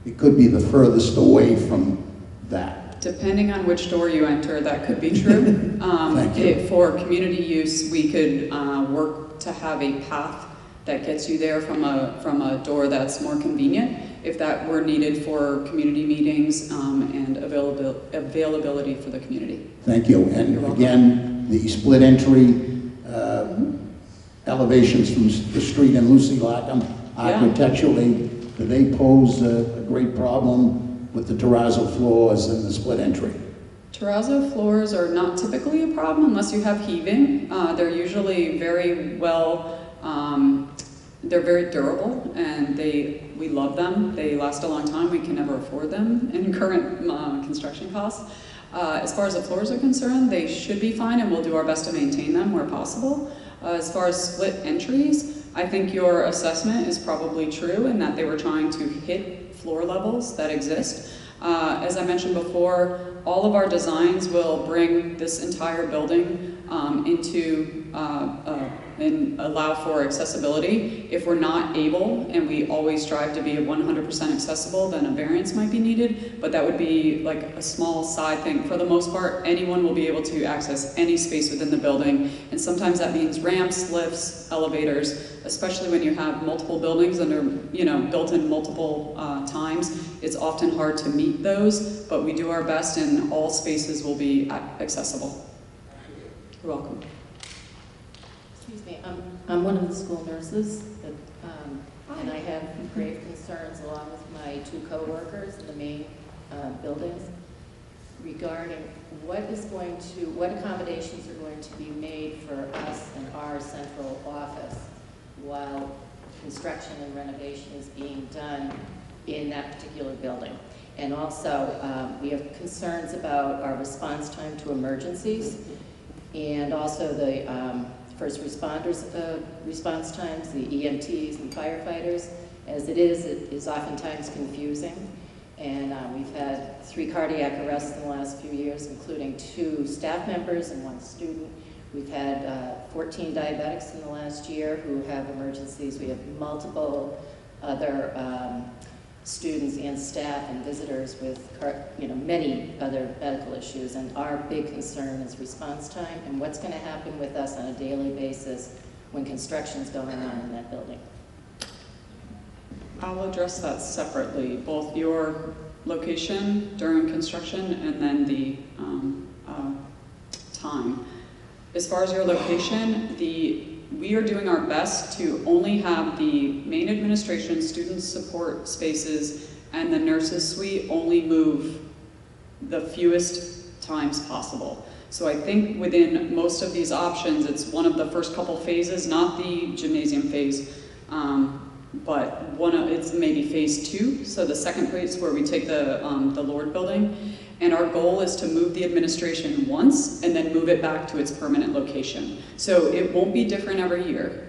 it could be the furthest away from that. Depending on which door you enter, that could be true. Thank you. For community use, we could work to have a path that gets you there from a door that's more convenient, if that were needed for community meetings and availability for the community. Thank you. And again, the split entry elevations from the street in Lucy Lockham, architecturally, do they pose a great problem with the terrazzo floors and the split entry? Terrazzo floors are not typically a problem unless you have heaving. They're usually very well, they're very durable, and we love them. They last a long time. We can never afford them in current construction costs. As far as the floors are concerned, they should be fine, and we'll do our best to maintain them where possible. As far as split entries, I think your assessment is probably true in that they were trying to hit floor levels that exist. As I mentioned before, all of our designs will bring this entire building into and allow for accessibility. If we're not able, and we always strive to be 100% accessible, then a variance might be needed, but that would be like a small side thing. For the most part, anyone will be able to access any space within the building, and sometimes that means ramps, lifts, elevators, especially when you have multiple buildings and they're built in multiple times. It's often hard to meet those, but we do our best, and all spaces will be accessible. You're welcome. Excuse me, I'm one of the school nurses, and I have grave concerns along with my 2 co-workers in the main buildings regarding what accommodations are going to be made for us in our central office while construction and renovation is being done in that particular building. And also, we have concerns about our response time to emergencies, and also the first responders' response times, the EMTs and firefighters. As it is oftentimes confusing. And we've had 3 cardiac arrests in the last few years, including 2 staff members and 1 student. We've had 14 diabetics in the last year who have emergencies. We have multiple other students and staff and visitors with, many other medical issues. And our big concern is response time and what's going to happen with us on a daily basis when construction's going on in that building. I'll address that separately, both your location during construction and then the time. As far as your location, we are doing our best to only have the main administration, student support spaces, and the nurses suite only move the fewest times possible. So I think within most of these options, it's one of the first couple phases, not the gymnasium phase, but it's maybe phase 2, so the second phase where we take the Lord building, and our goal is to move the administration once and then move it back to its permanent location. So it won't be different every year,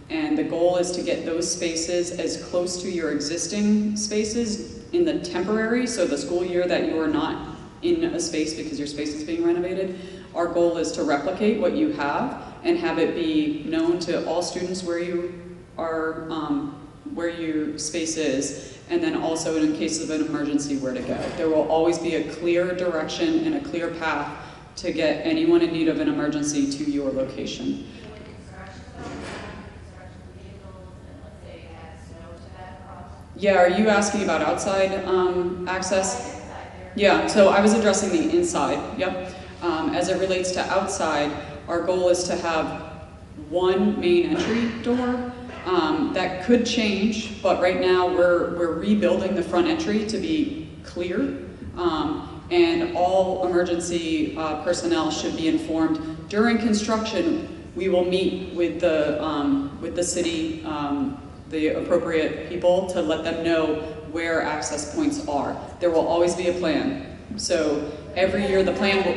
and the goal is to get those spaces as close to your existing spaces in the temporary, so the school year that you are not in a space because your space is being renovated. Our goal is to replicate what you have and have it be known to all students where you are, where your space is, and then also in case of an emergency where to go. There will always be a clear direction and a clear path to get anyone in need of an emergency to your location. Yeah, are you asking about outside access? Yeah, so I was addressing the inside, yep. As it relates to outside, our goal is to have one main entry door. That could change, but right now we're rebuilding the front entry to be clear, and all emergency personnel should be informed. During construction, we will meet with the city, the appropriate people, to let them know where access points are. There will always be a plan. So every year the plan will...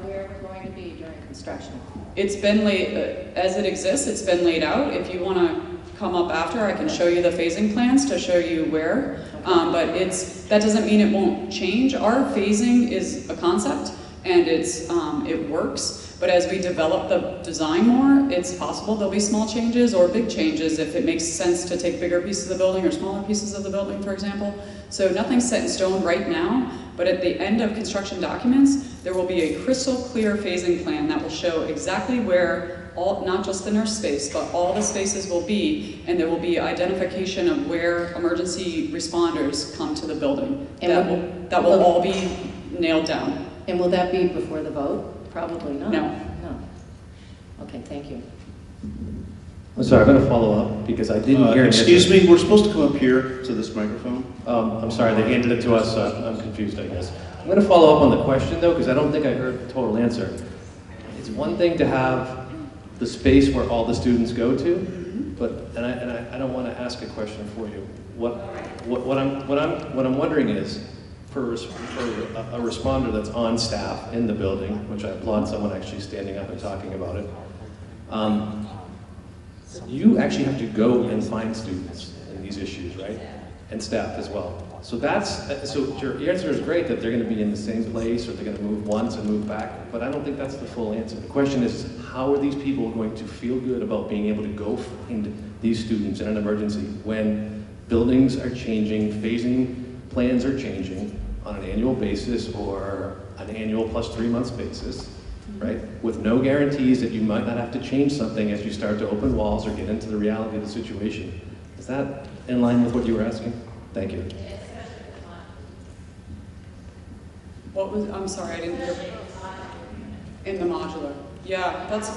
Where we're going to be during construction. It's been laid, as it exists, it's been laid out. If you want to come up after, I can show you the phasing plans to show you where. But that doesn't mean it won't change. Our phasing is a concept, and it works. But as we develop the design more, it's possible there'll be small changes or big changes if it makes sense to take bigger pieces of the building or smaller pieces of the building, for example. So nothing's set in stone right now, but at the end of construction documents, there will be a crystal clear phasing plan that will show exactly where not just the nurse space, but all the spaces will be, and there will be identification of where emergency responders come to the building. And that will all be nailed down. And will that be before the vote? Probably not. No. Okay, thank you. I'm sorry, I'm going to follow up because I didn't hear. Excuse me, we're supposed to come up here to this microphone. I'm sorry, they handed it to us. I'm confused, I guess. I'm going to follow up on the question though, because I don't think I heard the total answer. It's one thing to have the space where all the students go to, but I don't want to ask a question for you. What I'm wondering is, for a responder that's on staff in the building, which I applaud someone actually standing up and talking about it, you actually have to go and find students in these issues, right? And staff as well. So your answer is great that they're going to be in the same place or they're going to move once and move back, but I don't think that's the full answer. The question is, how are these people going to feel good about being able to go find these students in an emergency when buildings are changing, phasing plans are changing on an annual basis or an annual plus 3 months basis, right? With no guarantees that you might not have to change something as you start to open walls or get into the reality of the situation. Is that in line with what you were asking? Thank you. I'm sorry, I didn't hear. In the modular. Yeah, that's.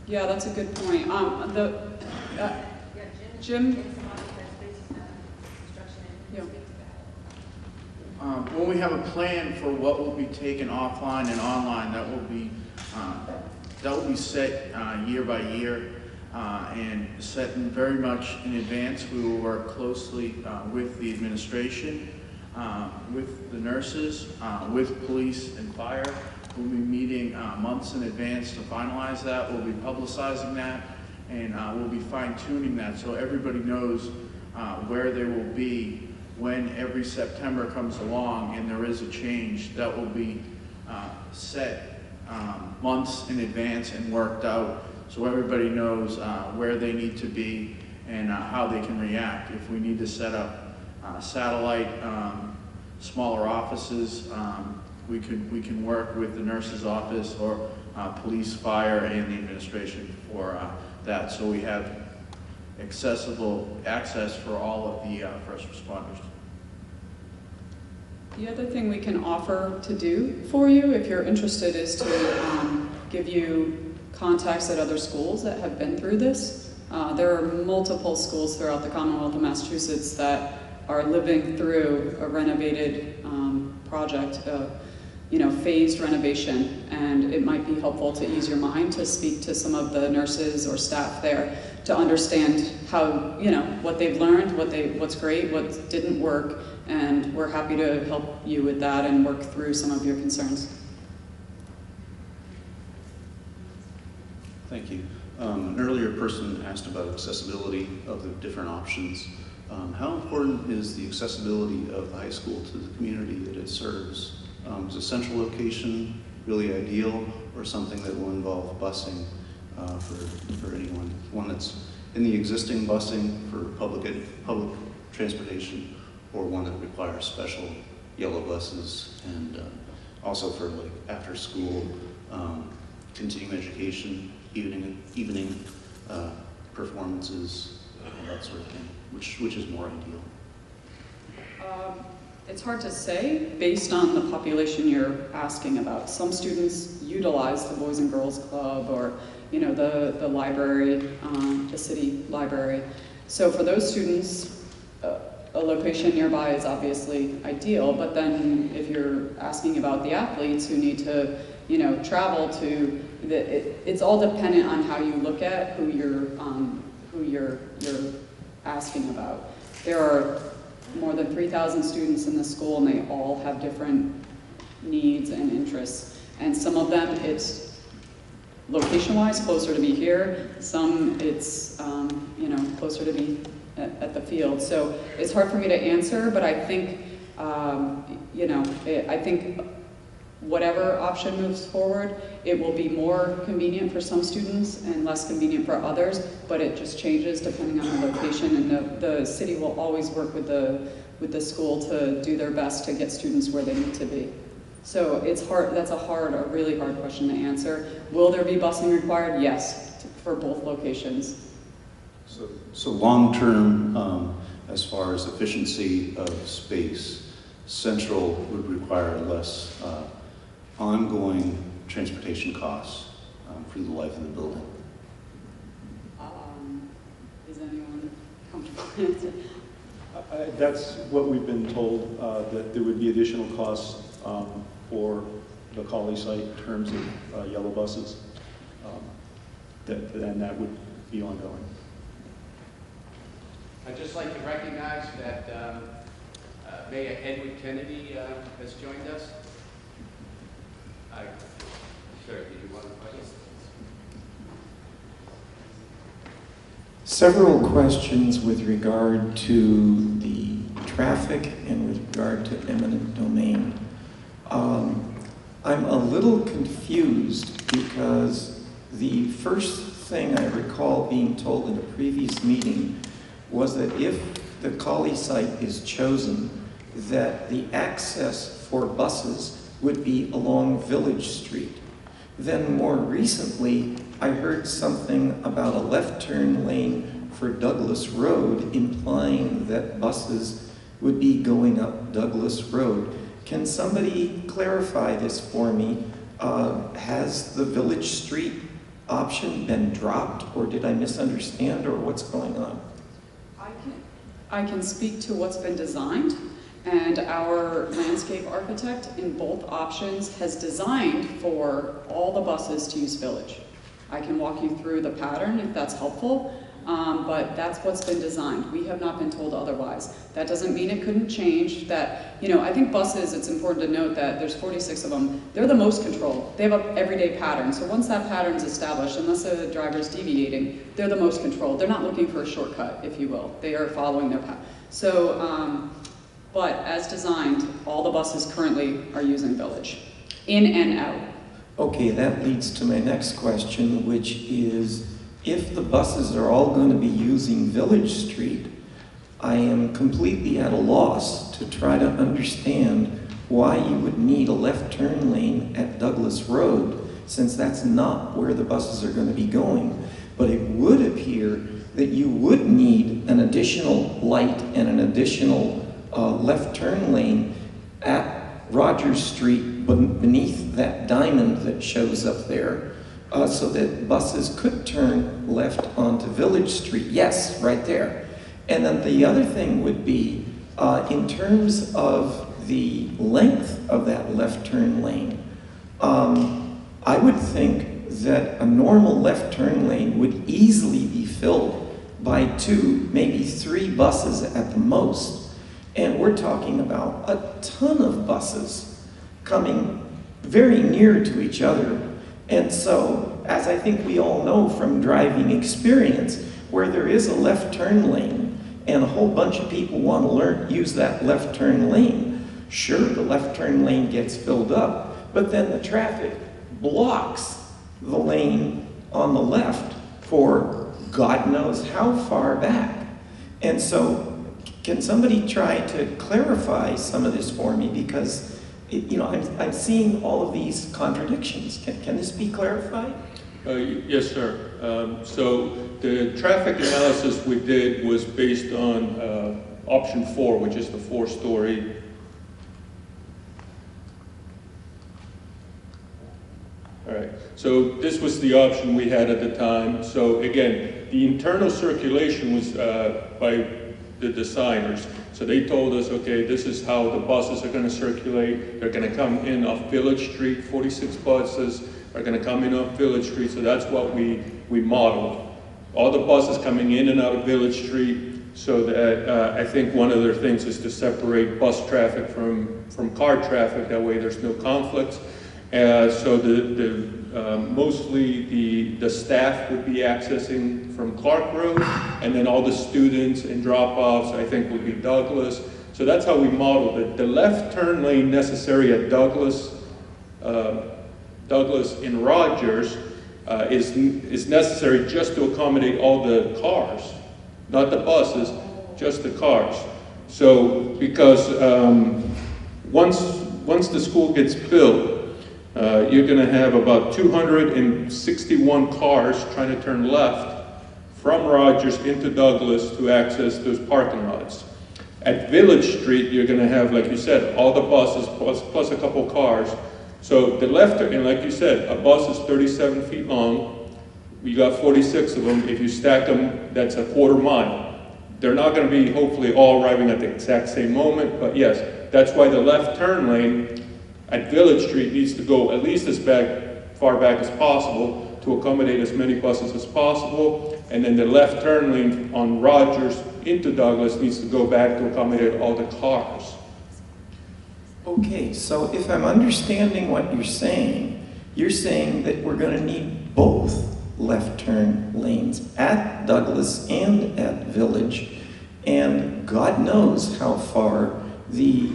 Yeah, that's a good point. Jim? Yeah. When we have a plan for what will be taken offline and online, that will be set year by year and set very much in advance. We will work closely with the administration, with the nurses, with police and fire. We'll be meeting months in advance to finalize that. We'll be publicizing that, and we'll be fine-tuning that so everybody knows where they will be when every September comes along and there is a change. That will be set months in advance and worked out so everybody knows where they need to be and how they can react. If we need to set up satellite smaller offices, we can work with the nurse's office or police, fire, and the administration for that. So we have accessible access for all of the first responders. The other thing we can offer to do for you, if you're interested, is to give you contacts at other schools that have been through this. There are multiple schools throughout the Commonwealth of Massachusetts that are living through a renovated project, phased renovation, and it might be helpful to ease your mind to speak to some of the nurses or staff there to understand how, what they've learned, what's great, what didn't work, and we're happy to help you with that and work through some of your concerns. Thank you. An earlier person asked about accessibility of the different options. How important is the accessibility of the high school to the community that it serves? Is a central location really ideal, or something that will involve busing for anyone? One that's in the existing busing for public transportation, or one that requires special yellow buses, and also for like after school continuing education, evening performances, that sort of thing. Which is more ideal? It's hard to say based on the population you're asking about. Some students utilize the Boys and Girls Club or the library, the city library. So for those students, a location nearby is obviously ideal, but then if you're asking about the athletes who need to travel to, it's all dependent on how you look at who you're asking about. There are more than 3,000 students in the school, and they all have different needs and interests. And some of them, it's location-wise closer to be here. Some, it's closer to be at the field. So it's hard for me to answer, but I think I think whatever option moves forward, it will be more convenient for some students and less convenient for others, but it just changes depending on the location, and the city will always work with the school to do their best to get students where they need to be. So it's hard, that's a really hard question to answer. Will there be busing required? Yes, for both locations. So long-term, as far as efficiency of space, Central would require less ongoing transportation costs through the life of the building. Is anyone comfortable answering? That's what we've been told, that there would be additional costs for the Colley site in terms of yellow buses, and that would be ongoing. I'd just like to recognize that Mayor Edward Kennedy has joined us. Sir, did you want to question? Several questions with regard to the traffic and with regard to eminent domain. I'm a little confused because the first thing I recall being told in a previous meeting was that if the Colley site is chosen, that the access for buses would be along Village Street. Then more recently, I heard something about a left turn lane for Douglas Road, implying that buses would be going up Douglas Road. Can somebody clarify this for me? Has the Village Street option been dropped, or did I misunderstand, or what's going on? I can speak to what's been designed, and our landscape architect in both options has designed for all the buses to use Village. I can walk you through the pattern if that's helpful, but that's what's been designed. We have not been told otherwise. That doesn't mean it couldn't change. That, I think buses, it's important to note that there's 46 of them. They're the most controlled. They have an everyday pattern. So once that pattern's established, unless a driver's deviating, they're the most controlled. They're not looking for a shortcut, if you will. They are following their path. So, but as designed, all the buses currently are using Village, in and out. Okay, that leads to my next question, which is, if the buses are all going to be using Village Street, I am completely at a loss to try to understand why you would need a left turn lane at Douglas Road, since that's not where the buses are going to be going. But it would appear that you would need an additional light and an additional left turn lane at Rogers Street beneath that diamond that shows up there, so that buses could turn left onto Village Street. Yes, right there. And then the other thing would be, in terms of the length of that left turn lane, I would think that a normal left turn lane would easily be filled by 2, maybe 3 buses at the most. And we're talking about a ton of buses coming very near to each other. And so, as I think we all know from driving experience, where there is a left turn lane and a whole bunch of people want to use that left turn lane, sure, the left turn lane gets filled up, but then the traffic blocks the lane on the left for God knows how far back. And so, can somebody try to clarify some of this for me? Because, I'm seeing all of these contradictions. Can this be clarified? Yes, sir. So the traffic analysis we did was based on option 4, which is the 4-story. All right, so this was the option we had at the time. So again, the internal circulation was by the designers. So they told us, okay, this is how the buses are going to circulate. They're going to come in off Village Street. 46 buses are going to come in off Village Street. So that's what we modeled. All the buses coming in and out of Village Street. So that I think one of their things is to separate bus traffic from car traffic. That way there's no conflicts. So mostly the staff would be accessing from Clark Road, and then all the students and drop-offs, I think, would be Douglas. So that's how we modeled it. The left turn lane necessary at Douglas in Rogers is necessary just to accommodate all the cars, not the buses, just the cars. So because once the school gets built, you're going to have about 261 cars trying to turn left from Rogers into Douglas to access those parking lots. At Village Street, you're going to have, like you said, all the buses plus a couple cars. So the left, and like you said, a bus is 37 feet long. We got 46 of them. If you stack them, that's a quarter mile. They're not going to be, hopefully, all arriving at the exact same moment, but yes, that's why the left turn lane at Village Street needs to go at least as far back as possible to accommodate as many buses as possible. And then the left turn lane on Rogers into Douglas needs to go back to accommodate all the cars. Okay, so if I'm understanding what you're saying that we're going to need both left turn lanes at Douglas and at Village, and God knows how far the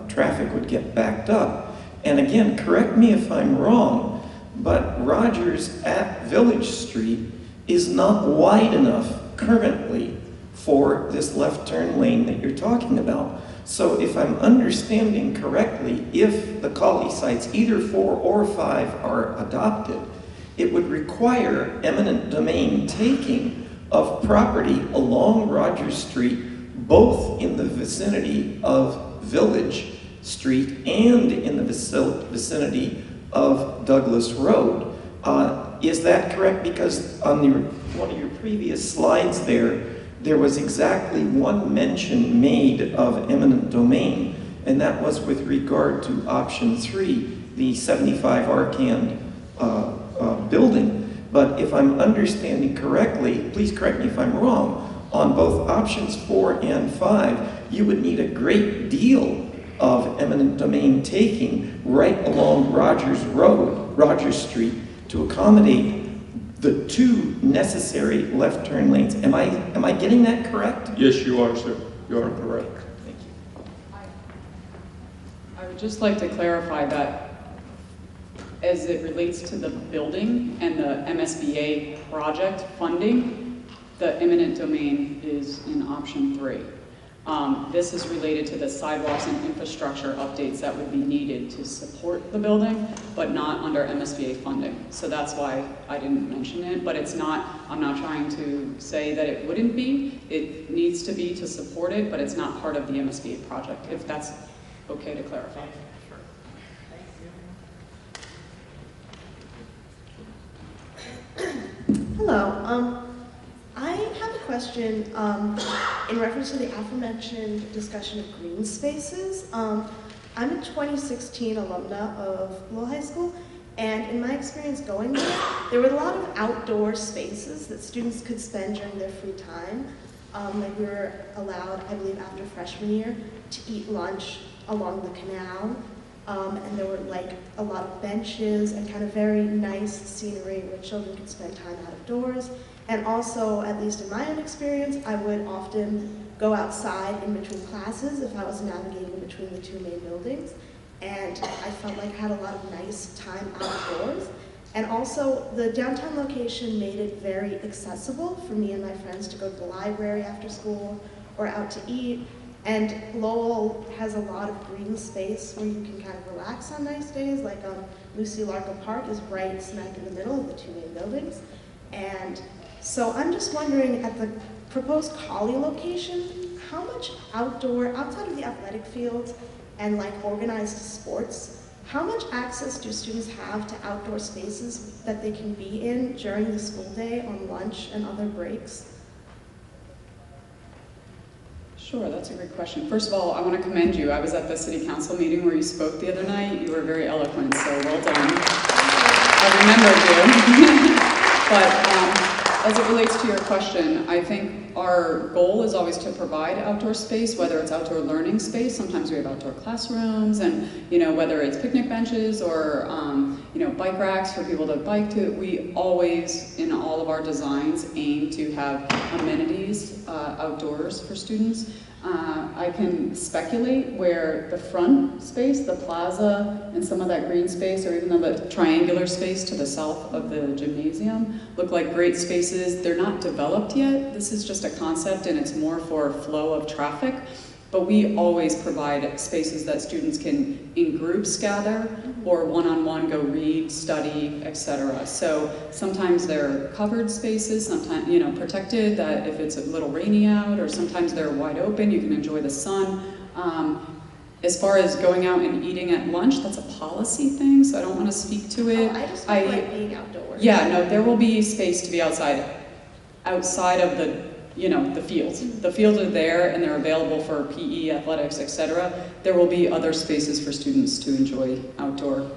traffic would get backed up. And again, correct me if I'm wrong, but Rogers at Village Street is not wide enough currently for this left turn lane that you're talking about. So if I'm understanding correctly, if the Colley sites, either 4 or 5, are adopted, it would require eminent domain taking of property along Rogers Street, both in the vicinity of Village Street and in the vicinity of Douglas Road. Is that correct? Because on one of your previous slides there was exactly one mention made of eminent domain, and that was with regard to option 3, the 75 Arcand building. But if I'm understanding correctly, please correct me if I'm wrong, on both options 4 and 5, you would need a great deal of eminent domain taking right along Rogers Road, Rogers Street, to accommodate the 2 necessary left turn lanes. Am I getting that correct? Yes, you are, sir. You are correct. Thank you. I would just like to clarify that as it relates to the building and the MSBA project funding, the eminent domain is in option 3. This is related to the sidewalks and infrastructure updates that would be needed to support the building, but not under MSBA funding. So that's why I didn't mention it, but it's not, I'm not trying to say that it wouldn't be. It needs to be to support it, but it's not part of the MSBA project, if that's okay to clarify. Hello. I have a question in reference to the aforementioned discussion of green spaces. I'm a 2016 alumna of Lowell High School, and in my experience going there were a lot of outdoor spaces that students could spend during their free time. Like we were allowed, I believe after freshman year, to eat lunch along the canal. And there were like a lot of benches and kind of very nice scenery where children could spend time outdoors. And also, at least in my own experience, I would often go outside in between classes if I was navigating between the two main buildings. And I felt like I had a lot of nice time outdoors. And also, the downtown location made it very accessible for me and my friends to go to the library after school or out to eat. And Lowell has a lot of green space where you can kind of relax on nice days, like Lucy Larkin Park is right smack in the middle of the two main buildings. And so I'm just wondering, at the proposed Collie location, how much outdoor, outside of the athletic fields and like organized sports, how much access do students have to outdoor spaces that they can be in during the school day, on lunch and other breaks? Sure, that's a great question. First of all, I want to commend you. I was at the city council meeting where you spoke the other night. You were very eloquent, so well done. I remembered you. But as it relates to your question, I think our goal is always to provide outdoor space, whether it's outdoor learning space. Sometimes we have outdoor classrooms, and whether it's picnic benches or bike racks for people to bike to. We always, in all of our designs, aim to have amenities outdoors for students. I can speculate where the front space, the plaza, and some of that green space, or even the triangular space to the south of the gymnasium look like great spaces. They're not developed yet. This is just a concept, and it's more for flow of traffic. But we always provide spaces that students can, in groups, gather, or one-on-one go read, study, etc. So sometimes they're covered spaces, sometimes, protected, that if it's a little rainy out, or sometimes they're wide open, you can enjoy the sun. As far as going out and eating at lunch, that's a policy thing, so I don't want to speak to it. I just like being outdoors. Yeah, no, there will be space to be outside of the the fields. The fields are there and they're available for PE, athletics, etc. There will be other spaces for students to enjoy outdoor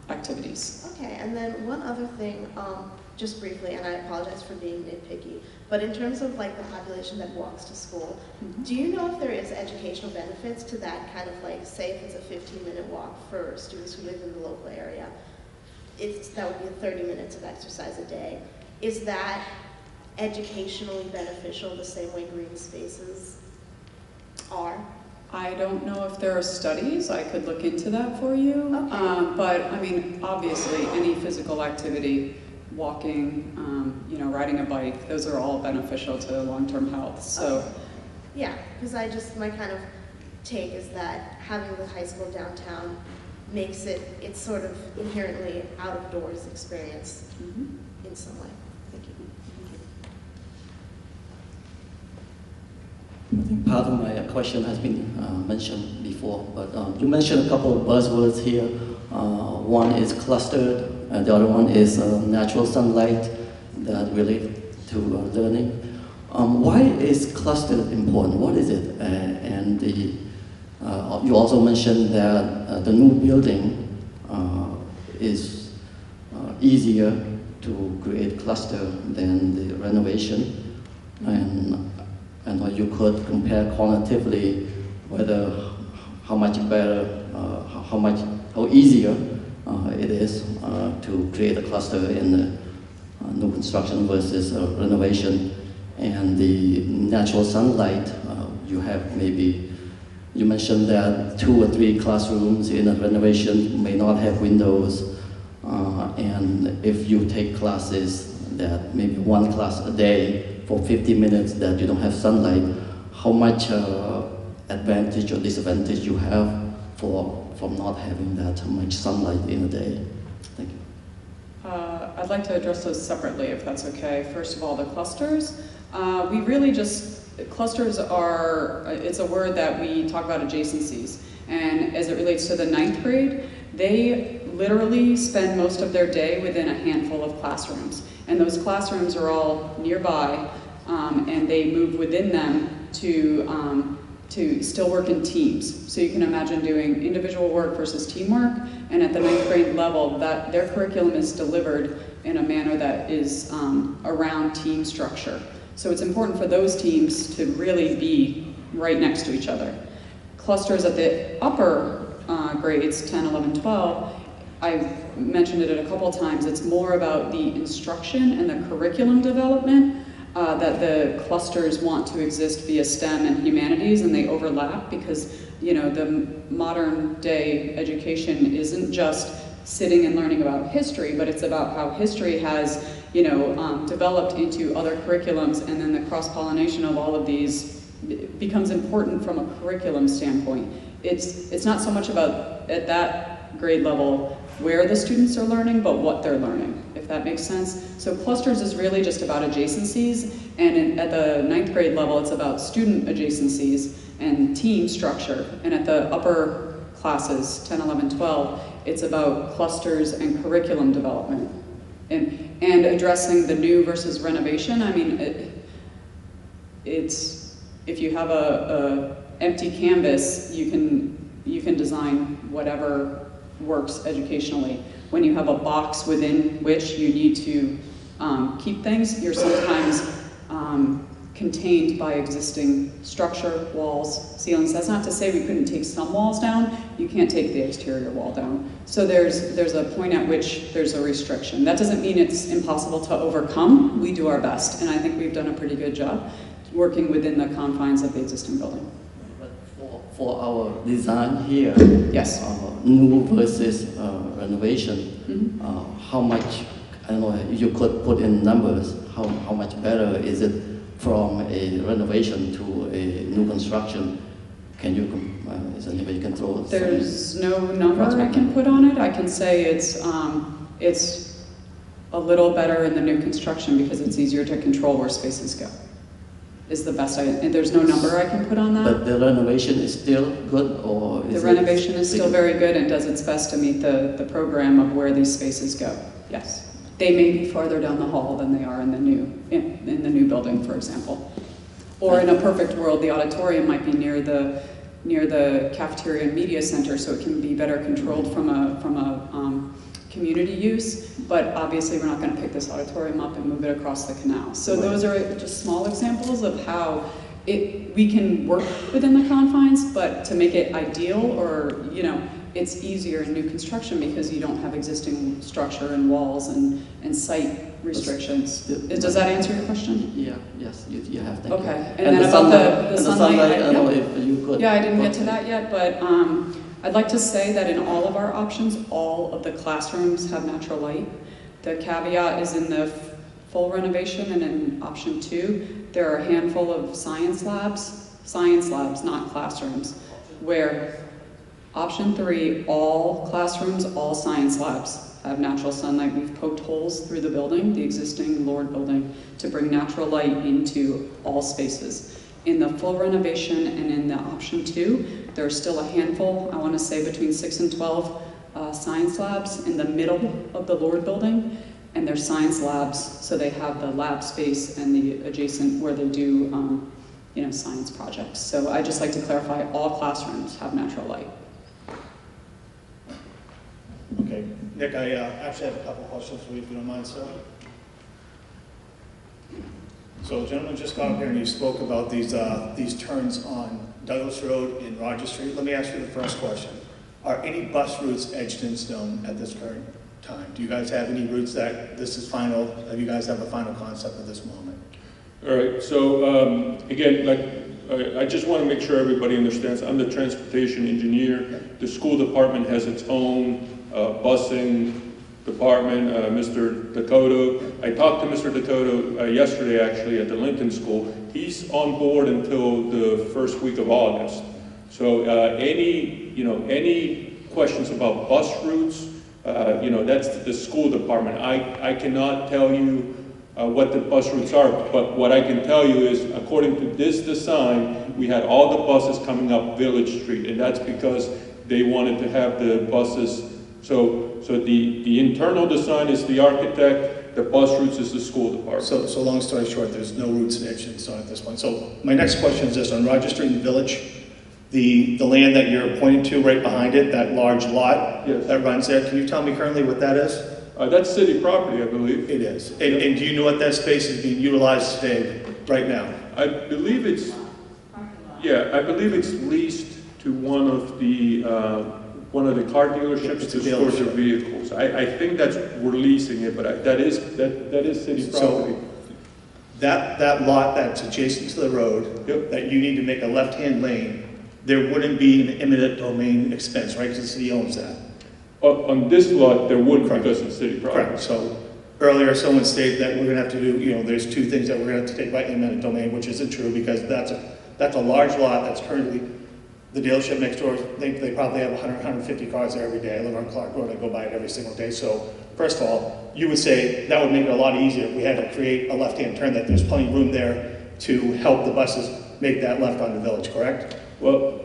activities. Okay, and then one other thing, just briefly, and I apologize for being nitpicky, but in terms of like the population that walks to school, do you know if there is educational benefits to that kind of like, say if it's a 15-minute walk for students who live in the local area, that would be 30 minutes of exercise a day. Is that educationally beneficial the same way green spaces are? I don't know if there are studies. I could look into that for you. Okay. But I mean, obviously, any physical activity, walking, riding a bike, those are all beneficial to long-term health. So, okay. Yeah, because my kind of take is that having the high school downtown makes it's sort of inherently out of doors experience in some way. I think part of my question has been mentioned before, but you mentioned a couple of buzzwords here. One is clustered, and the other one is natural sunlight that relate to learning. Why is clustered important? What is it? And you also mentioned that the new building is easier to create cluster than the renovation, and you could compare quantitatively whether how much better, how easier it is to create a cluster in the new construction versus renovation. And the natural sunlight, you mentioned that 2 or 3 classrooms in a renovation may not have windows, And if you take classes that maybe one class a day for 50 minutes that you don't have sunlight, how much advantage or disadvantage you have from not having that much sunlight in a day? Thank you. I'd like to address those separately, if that's okay. First of all, the clusters. We really just, clusters are, it's a word that we talk about adjacencies. And as it relates to the 9th grade, they literally spend most of their day within a handful of classrooms. And those classrooms are all nearby, and they move within them to still work in teams. So you can imagine doing individual work versus teamwork, and at the 9th grade level, that their curriculum is delivered in a manner that is around team structure. So it's important for those teams to really be right next to each other. Clusters at the upper grades, 10, 11, 12, I've mentioned it a couple times, it's more about the instruction and the curriculum development that the clusters want to exist via STEM and humanities, and they overlap because, you know, the modern day education isn't just sitting and learning about history, but it's about how history has, you know, developed into other curriculums, and then the cross-pollination of all of these becomes important from a curriculum standpoint. It's not so much about, at that grade level, where the students are learning, but what they're learning, if that makes sense. So clusters is really just about adjacencies, and at the 9th grade level, it's about student adjacencies and team structure. And at the upper classes, 10, 11, 12, it's about clusters and curriculum development. And addressing the new versus renovation. I mean, it's, if you have a empty canvas, you can design whatever works educationally. When you have a box within which you need to keep things, you're sometimes contained by existing structure, walls, ceilings. That's not to say we couldn't take some walls down. You can't take the exterior wall down. So there's a point at which there's a restriction. That doesn't mean it's impossible to overcome. We do our best, and I think we've done a pretty good job working within the confines of the existing building. But for our design here, yes, new versus renovation, how much, I don't know, you could put in numbers, how much better is it from a renovation to a new construction? Can you, is there any way you can throw? There's no number I can put on it. I can say it's a little better in the new construction because it's easier to control where spaces go. Is the best and there's no number I can put on that. But the renovation is still good, or is the renovation is still very good and does its best to meet the program of where these spaces go. Yes. They may be farther down the hall than they are in the new building, for example. Or in a perfect world, the auditorium might be near the cafeteria and media center, so it can be better controlled from a community use. But obviously, we're not going to pick this auditorium up and move it across the canal. So those are just small examples of how we can work within the confines, but to make it ideal, or it's easier in new construction because you don't have existing structure and walls and site restrictions. Does that answer your question? Yeah, yes, you have. Thank okay. You. And then about the sunlight, I don't know if you could. Yeah, I didn't get to that yet, but I'd like to say that in all of our options, all of the classrooms have natural light. The caveat is in the full renovation, and in option 2, there are a handful of science labs, not classrooms, where option 3, all classrooms, all science labs have natural sunlight. We've poked holes through the building, the existing Lord building, to bring natural light into all spaces. In the full renovation and in the option 2, there's still a handful, I want to say between 6 and 12 science labs in the middle of the Lord building, and they're science labs, so they have the lab space and the adjacent where they do science projects. So I'd just like to clarify, all classrooms have natural light. Okay, Nick, I actually have a couple questions for you, if you don't mind, sir. So, gentlemen just got up here and you spoke about these turns on Douglas Road and Rogers Street. Let me ask you the first question. Are any bus routes etched in stone at this current time? Do you guys have any routes that this is final? Do you guys have a final concept at this moment? All right, so again, I just want to make sure everybody understands, I'm the transportation engineer. The school department has its own busing department, Mr. Dakota. I talked to Mr. Dakota yesterday, actually, at the Lincoln School. He's on board until the first week of August. So any questions about bus routes, that's the school department. I cannot tell you what the bus routes are, but what I can tell you is, according to this design, we had all the buses coming up Village Street, and that's because they wanted to have the buses. So the internal design is the architect, the bus routes is the school department. So long story short, there's no routes and itches on at this point. So my next question is this: on Roger Street in the Village, the land that you're pointing to right behind it, that large lot that runs there, can you tell me currently what that is? That's city property, I believe. It is. And do you know what that space is being utilized today, right now? I believe it's leased to one of the car dealerships to store their vehicles. I think we're leasing it, but that is city property. So that lot that's adjacent to the road, that you need to make a left-hand lane, there wouldn't be an eminent domain expense, right? Because the city owns that. On this lot, there wouldn't, because it's city property. Correct. So earlier, someone stated that we're going to have to do, there's two things that we're going to have to take by eminent domain, which isn't true, because that's a large lot that's currently, the dealership next door, they probably have 100, 150 cars there every day. I live on Clark Road, I go by it every single day. So first of all, you would say that would make it a lot easier if we had to create a left-hand turn, that there's plenty of room there to help the buses make that left on the Village, correct? Well,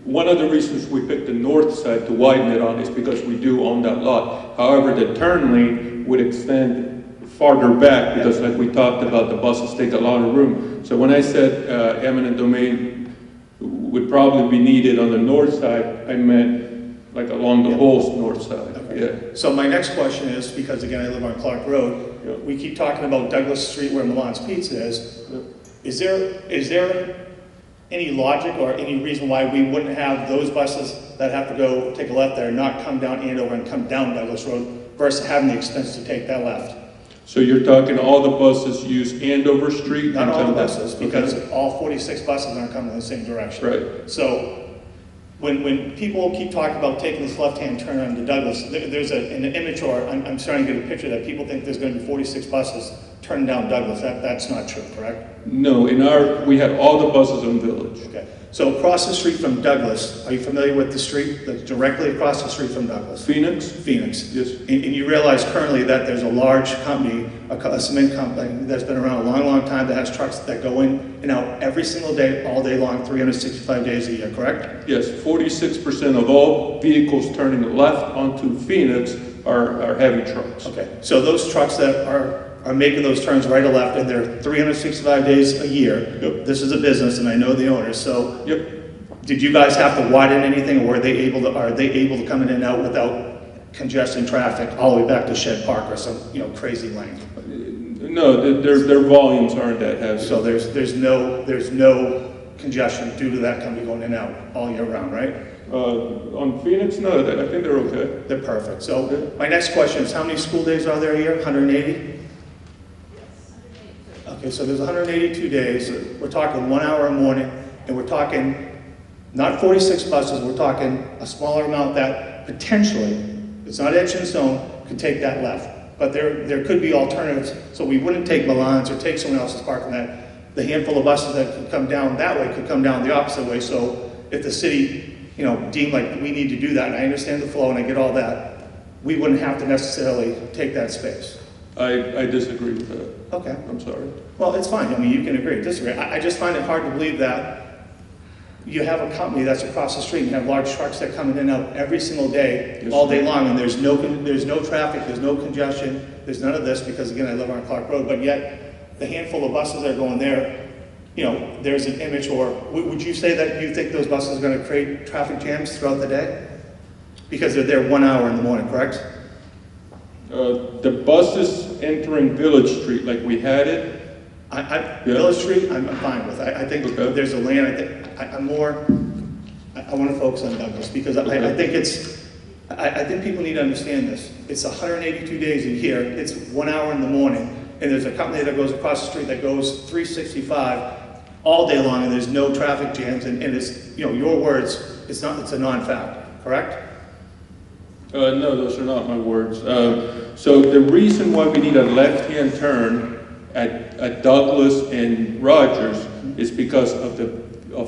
one of the reasons we picked the north side to widen it on is because we do own that lot. However, the turn lane would extend farther back because, like we talked about, the buses take a lot of room. So when I said eminent domain would probably be needed on the north side, I meant like along the whole north side. Okay. Yeah. So my next question is, because again I live on Clark Road, we keep talking about Douglas Street where Milan's Pizza is. Is there any logic or any reason why we wouldn't have those buses that have to go take a left there not come down Andover and come down Douglas Road versus having the expense to take that left? So you're talking all the buses use Andover Street? Not all the buses, because all 46 buses aren't coming in the same direction. Right. So when people keep talking about taking this left-hand turn onto Douglas, there's an image, or I'm starting to get a picture that people think there's going to be 46 buses turning down Douglas. That's not true, correct? No, we had all the buses in Village. Okay. So across the street from Douglas, are you familiar with the street that's directly across the street from Douglas? Phoenix? Phoenix. Yes. And you realize currently that there's a large company, a cement company that's been around a long, long time that has trucks that go in and out every single day, all day long, 365 days a year, correct? Yes, 46% of all vehicles turning left onto Phoenix are heavy trucks. Okay, so those trucks that are making those turns right or left, and they're 365 days a year. Yep. This is a business, and I know the owners. So, did you guys have to widen anything, or are they able to come in and out without congesting traffic all the way back to Shed Park or some crazy length? No, their volumes aren't that heavy. So there's no congestion due to that company going in and out all year round, right? On Phoenix, no, I think they're okay. They're perfect. So my next question is, how many school days are there a year? 180? Okay, so there's 182 days. We're talking 1 hour in the morning, and we're talking not 46 buses, we're talking a smaller amount that potentially, it's not etched in stone, could take that left. But there could be alternatives, so we wouldn't take Milan's or take someone else's parking lot. The handful of buses that could come down that way could come down the opposite way. So if the city, deemed like we need to do that, and I understand the flow and I get all that, we wouldn't have to necessarily take that space. I disagree with that. Okay. I'm sorry. Well, it's fine. I mean, you can agree, disagree. I just find it hard to believe that you have a company that's across the street and have large trucks that come in and out every single day, all day long, and there's no traffic, there's no congestion, there's none of this, because again, I live on Clark Road, but yet the handful of buses that are going there, there's an image, or would you say that you think those buses are going to create traffic jams throughout the day? Because they're there 1 hour in the morning, correct? The buses entering Village Street like we had it. Village Street, I'm fine with. I think there's a lane. I want to focus on Douglas, because I think people need to understand this. It's 182 days a year. It's 1 hour in the morning, and there's a company that goes across the street that goes 365 all day long, and there's no traffic jams. And it's your words. It's a non-factor, correct? No, those are not my words. So the reason why we need a left-hand turn at Douglas and Rogers is because of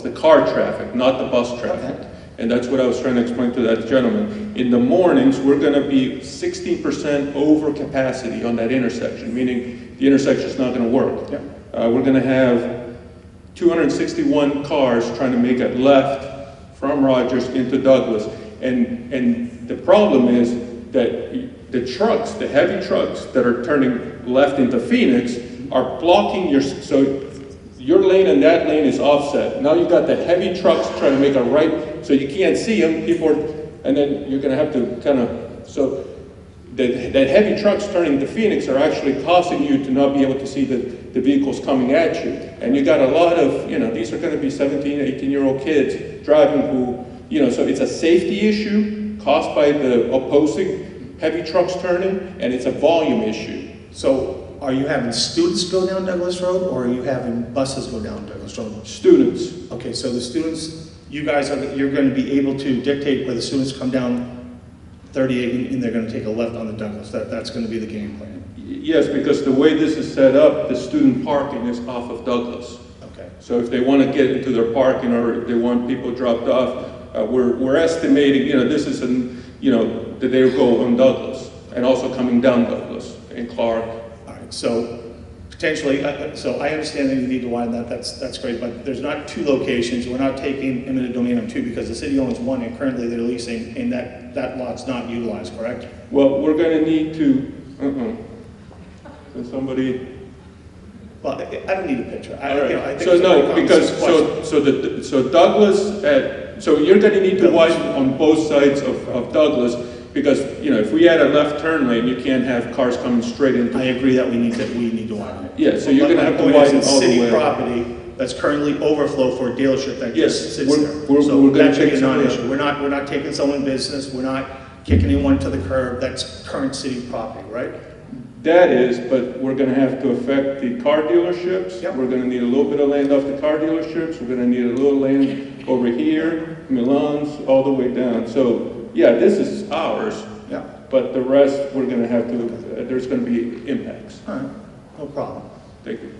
the car traffic, not the bus traffic. Okay. And that's what I was trying to explain to that gentleman. In the mornings, we're going to be 16% over capacity on that intersection, meaning the intersection is not going to work. Yeah. We're going to have 261 cars trying to make a left from Rogers into Douglas. And the problem is that the trucks, the heavy trucks that are turning left into Phoenix are blocking so your lane and that lane is offset. Now you've got the heavy trucks trying to make a right, so you can't see them. And then you're going to have to kind of, so that heavy trucks turning to Phoenix are actually causing you to not be able to see the vehicles coming at you. And you got a lot of, these are going to be 17, 18-year-old kids driving who, so it's a safety issue caused by the opposing heavy trucks turning, and it's a volume issue. So are you having students go down Douglas Road, or are you having buses go down Douglas Road? Students. Okay, so the students, you're going to be able to dictate where the students come down 38 and they're going to take a left on the Douglas. That's going to be the game plan. Yes, because the way this is set up, the student parking is off of Douglas. Okay. So if they want to get into their parking or if they want people dropped off, we're estimating, this is that they go on Douglas and also coming down Douglas and Clark. All right, so potentially, so I understand that you need to widen that, that's great, but there's not two locations. We're not taking eminent domain on two because the city owns one and currently they're leasing and that lot's not utilized, correct? Well, we're going to need to, Can somebody? Well, I don't need a picture. I think so no, because so Douglas so you're going to need to widen on both sides of Douglas because if we add a left turn lane, you can't have cars coming straight into. I agree that we need to widen it. Yeah, so you're going to have to widen all the way. City property that's currently overflow for a dealership that just sits there. We're that should be a non-issue. We're not taking someone's business. We're not kicking anyone to the curb. That's current city property, right? That is, but we're going to have to affect the car dealerships. Yep. We're going to need a little bit of land off the car dealerships. We're going to need a little land over here, Milan's, all the way down. So, yeah, this is ours. Yeah. But the rest, we're going to have to, there's going to be impacts. All right, no problem. Thank you.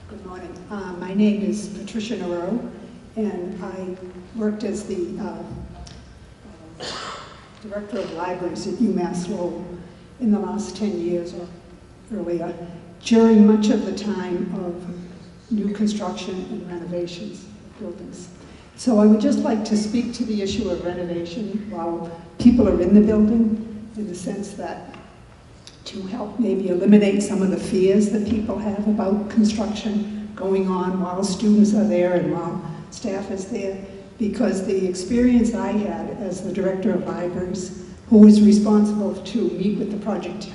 Good morning. My name is Patricia Navarro, and I worked as the Director of Libraries at UMass Lowell in the last 10 years or earlier, during much of the time of new construction and renovations of buildings. So I would just like to speak to the issue of renovation while people are in the building, in the sense that to help maybe eliminate some of the fears that people have about construction going on while students are there and while staff is there. Because the experience I had as the Director of Libraries, who was responsible to meet with the project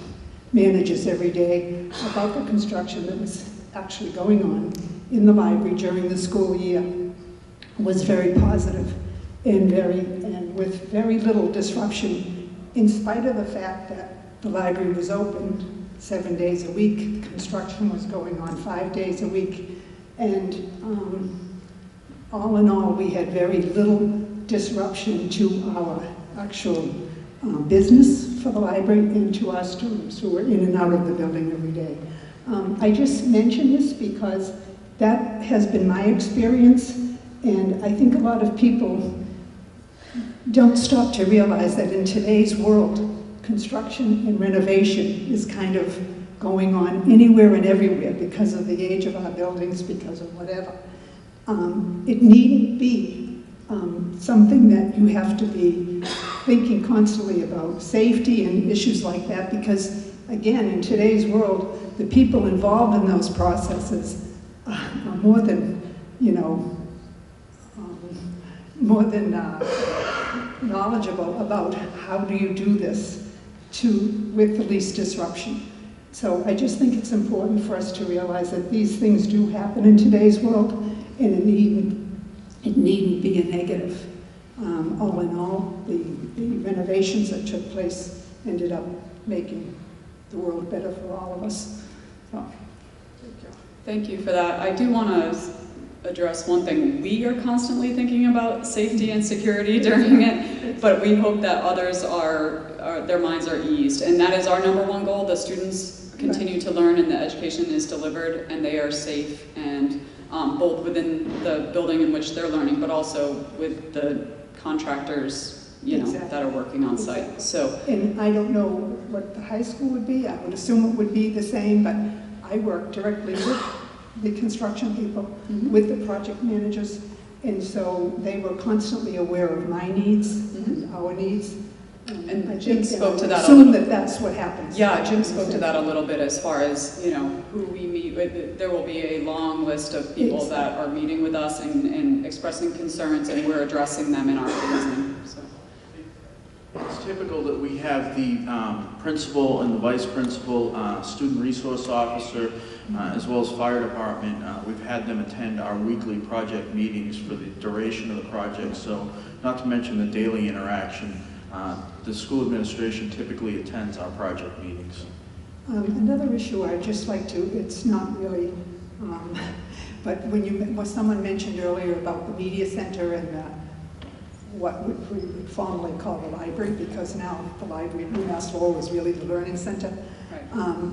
managers every day about the construction that was actually going on in the library during the school year, was very positive and with very little disruption, in spite of the fact that the library was open 7 days a week, construction was going on 5 days a week, and all in all, we had very little disruption to our actual business for the library and to our students who were in and out of the building every day. I just mention this because that has been my experience, and I think a lot of people don't stop to realize that in today's world, construction and renovation is kind of going on anywhere and everywhere because of the age of our buildings, because of whatever. It needn't be something that you have to be thinking constantly about safety and issues like that, because again, in today's world, the people involved in those processes are more than, knowledgeable about how do you do this with the least disruption. So I just think it's important for us to realize that these things do happen in today's world, and it needn't be a negative. All in all, the renovations that took place ended up making the world better for all of us. So, Thank you for that. I do want to address one thing. We are constantly thinking about safety and security during it, but we hope that others their minds are eased. And that is our number one goal. The students continue to learn and the education is delivered and they are safe, and both within the building in which they're learning, but also with the contractors, that are working on site. So, and I don't know what the high school would be. I would assume it would be the same, but I work directly with the construction people, with the project managers, and so they were constantly aware of my needs and our needs. And Jim spoke to that. Assume that that's what happens. Yeah, Jim spoke to that a little bit as far as, who we meet with. There will be a long list of people that are meeting with us and expressing concerns, and we're addressing them in our phasing. So. It's typical that we have the principal and the vice principal, student resource officer, as well as fire department. We've had them attend our weekly project meetings for the duration of the project, so not to mention the daily interaction. The school administration typically attends our project meetings. Another issue I'd just like to, it's not really, but when someone mentioned earlier about the media center and what we would formally call the library, because now the library at UMass Lowell is really the learning center. Right.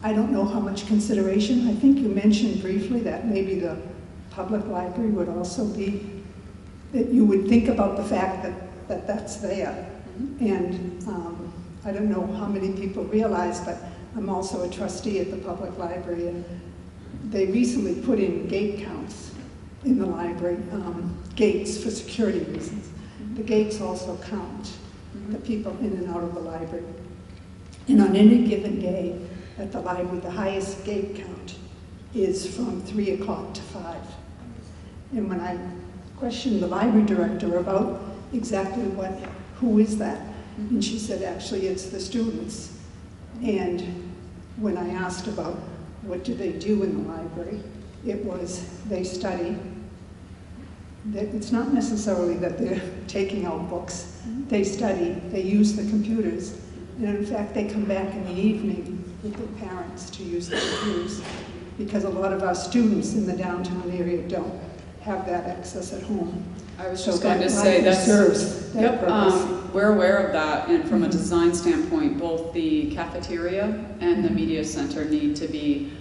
I don't know how much consideration. I think you mentioned briefly that maybe the public library would also be, that you would think about the fact that that's there. And I don't know how many people realize, but I'm also a trustee at the public library, and they recently put in gate counts in the library, gates for security reasons. The gates also count the people in and out of the library. And on any given day at the library, the highest gate count is from 3 o'clock to 5. And when I questioned the library director about exactly who is that, and she said, actually, it's the students. And when I asked about what do they do in the library, it was they study. It's not necessarily that they're taking out books. They study, they use the computers, and in fact, they come back in the evening with their parents to use the computers, because a lot of our students in the downtown area don't have that access at home. I was just going to say that serves that purpose. We're aware of that, and from a design standpoint, both the cafeteria and the media center need to be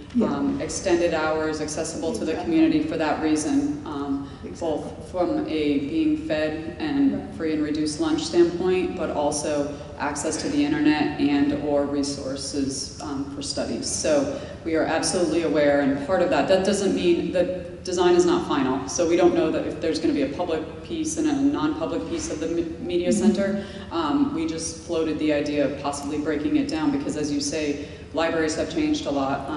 extended hours, accessible to the community for that reason, both from a being fed and free and reduced lunch standpoint, but also access to the internet and or resources for studies. So we are absolutely aware, and part of that doesn't mean that design is not final. So we don't know that if there's going to be a public piece and a non-public piece of the media center. We just floated the idea of possibly breaking it down, because as you say, libraries have changed a lot,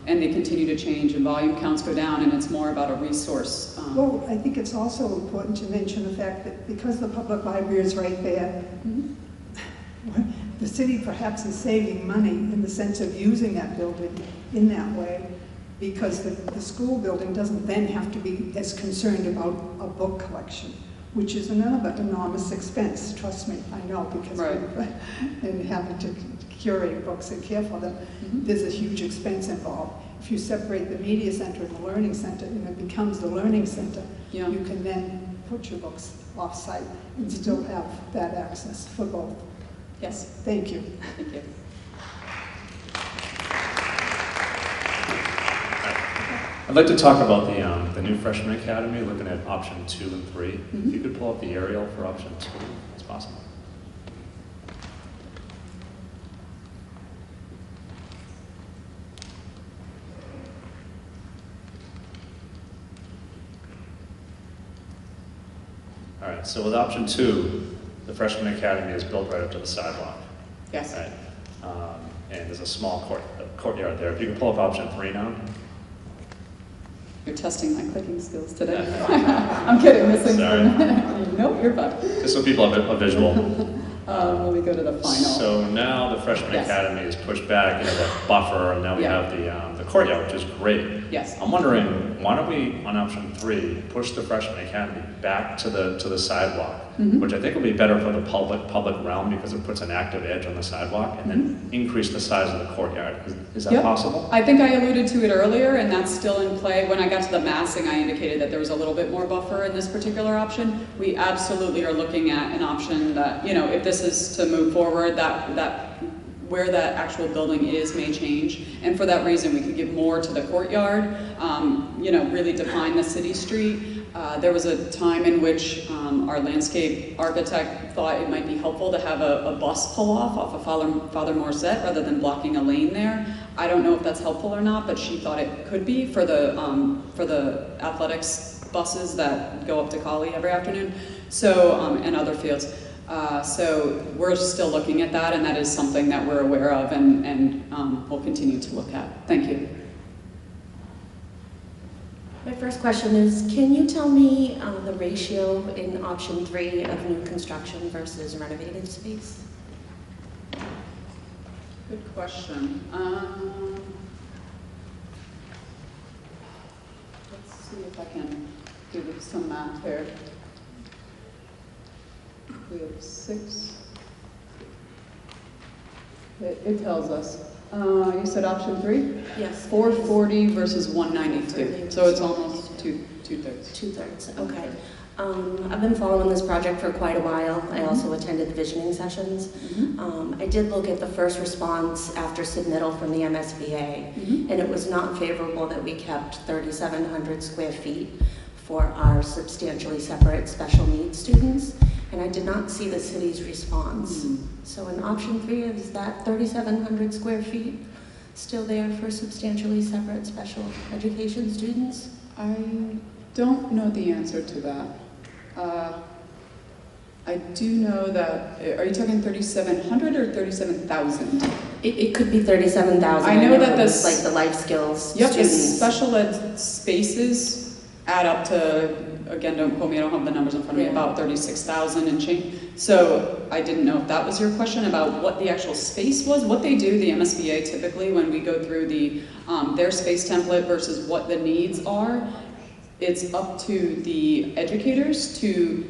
and they continue to change, and volume counts go down, and it's more about a resource. Well, I think it's also important to mention the fact that because the public library is right there, the city perhaps is saving money in the sense of using that building in that way, because the school building doesn't then have to be as concerned about a book collection, which is another enormous expense. Trust me, I know, because in having to curate books and care for them, there's a huge expense involved. If you separate the media center and the learning center, and it becomes the learning center, you can then put your books off-site and still have that access for both. Yes. Thank you. Thank you. I'd like to talk about the new freshman academy, looking at option 2 and 3. If you could pull up the aerial for option 2, it's possible. All right, so with option 2, the freshman academy is built right up to the sidewalk. Yes. Right? And there's a small courtyard there. If you could pull up option 3 now. You're testing my clicking skills today. I'm kidding. Sorry. Nope, you're fine. Just so people have a visual. When we go to the final. So now the freshman Yes. academy is pushed back into that buffer, and now we have the courtyard, which is great. Yes. I'm wondering, why don't we, on option 3, push the freshman academy back to the sidewalk, which I think will be better for the public realm because it puts an active edge on the sidewalk, and then increase the size of the courtyard. Is that Yep. possible? I think I alluded to it earlier, and that's still in play. When I got to the massing, I indicated that there was a little bit more buffer in this particular option. We absolutely are looking at an option that, you know, if this is to move forward, that where that actual building is may change. And for that reason, we could give more to the courtyard, you know, really define the city street. There was a time in which our landscape architect thought it might be helpful to have a bus pull off of Father Morset rather than blocking a lane there. I don't know if that's helpful or not, but she thought it could be for the athletics buses that go up to Collie every afternoon, so and other fields. So we're still looking at that, and that is something that we're aware of and we'll continue to look at. Thank you. My first question is, can you tell me the ratio in option 3 of new construction versus renovated space? Good question. Let's see if I can do some math here. We have 6. It tells us. You said option 3? Yes. 440 versus 192. So it's almost two-thirds. Two-thirds, okay. I've been following this project for quite a while. I also attended the visioning sessions. I did look at the first response after submittal from the MSBA, and it was not favorable that we kept 3,700 square feet for our substantially separate special needs students, and I did not see the city's response. So in option 3, is that 3,700 square feet still there for substantially separate special education students? I don't know the answer to that. I do know that, are you talking 3,700 or 37,000? It could be 37,000. I know that this, like the life skills Yep, the students. special ed spaces add up to, again, don't quote me, I don't have the numbers in front of me, about 36,000 and change. So I didn't know if that was your question about what the actual space was. What they do, the MSBA typically, when we go through their space template versus what the needs are, it's up to the educators to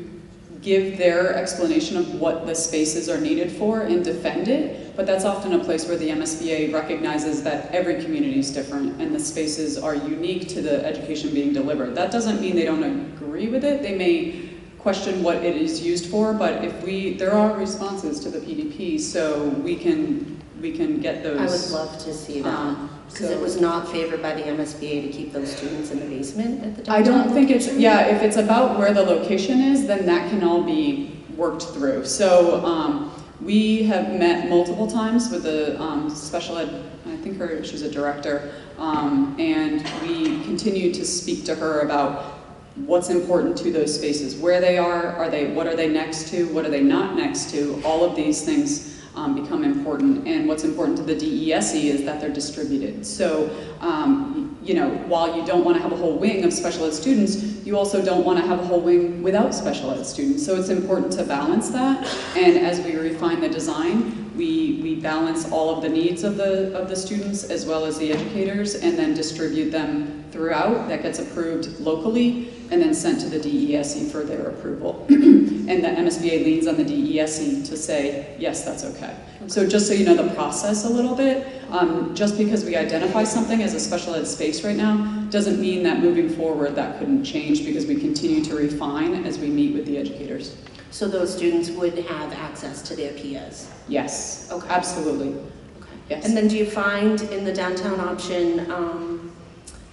give their explanation of what the spaces are needed for and defend it, but that's often a place where the MSBA recognizes that every community is different and the spaces are unique to the education being delivered. That doesn't mean they don't agree with it. They may question what it is used for, but there are responses to the PDP, so we can get those. I would love to see that. Because it was not favored by the MSBA to keep those students in the basement at the time. I don't think it's, if it's about where the location is, then that can all be worked through. So we have met multiple times with the special ed, I think she's a director, and we continue to speak to her about what's important to those spaces, where they are, what are they next to, what are they not next to, all of these things become important, and what's important to the DESE is that they're distributed. So, while you don't want to have a whole wing of special ed students, you also don't want to have a whole wing without special ed students. So it's important to balance that, and as we refine the design, we balance all of the needs of the students as well as the educators, and then distribute them throughout. That gets approved locally, and then sent to the DESE for their approval. And the MSBA leans on the DESE to say, yes, that's okay. So just so you know the process a little bit, just because we identify something as a special ed space right now, doesn't mean that moving forward that couldn't change, because we continue to refine as we meet with the educators. So those students would have access to their peers? Yes, okay. Absolutely. Okay. Yes. And then do you find in the downtown option,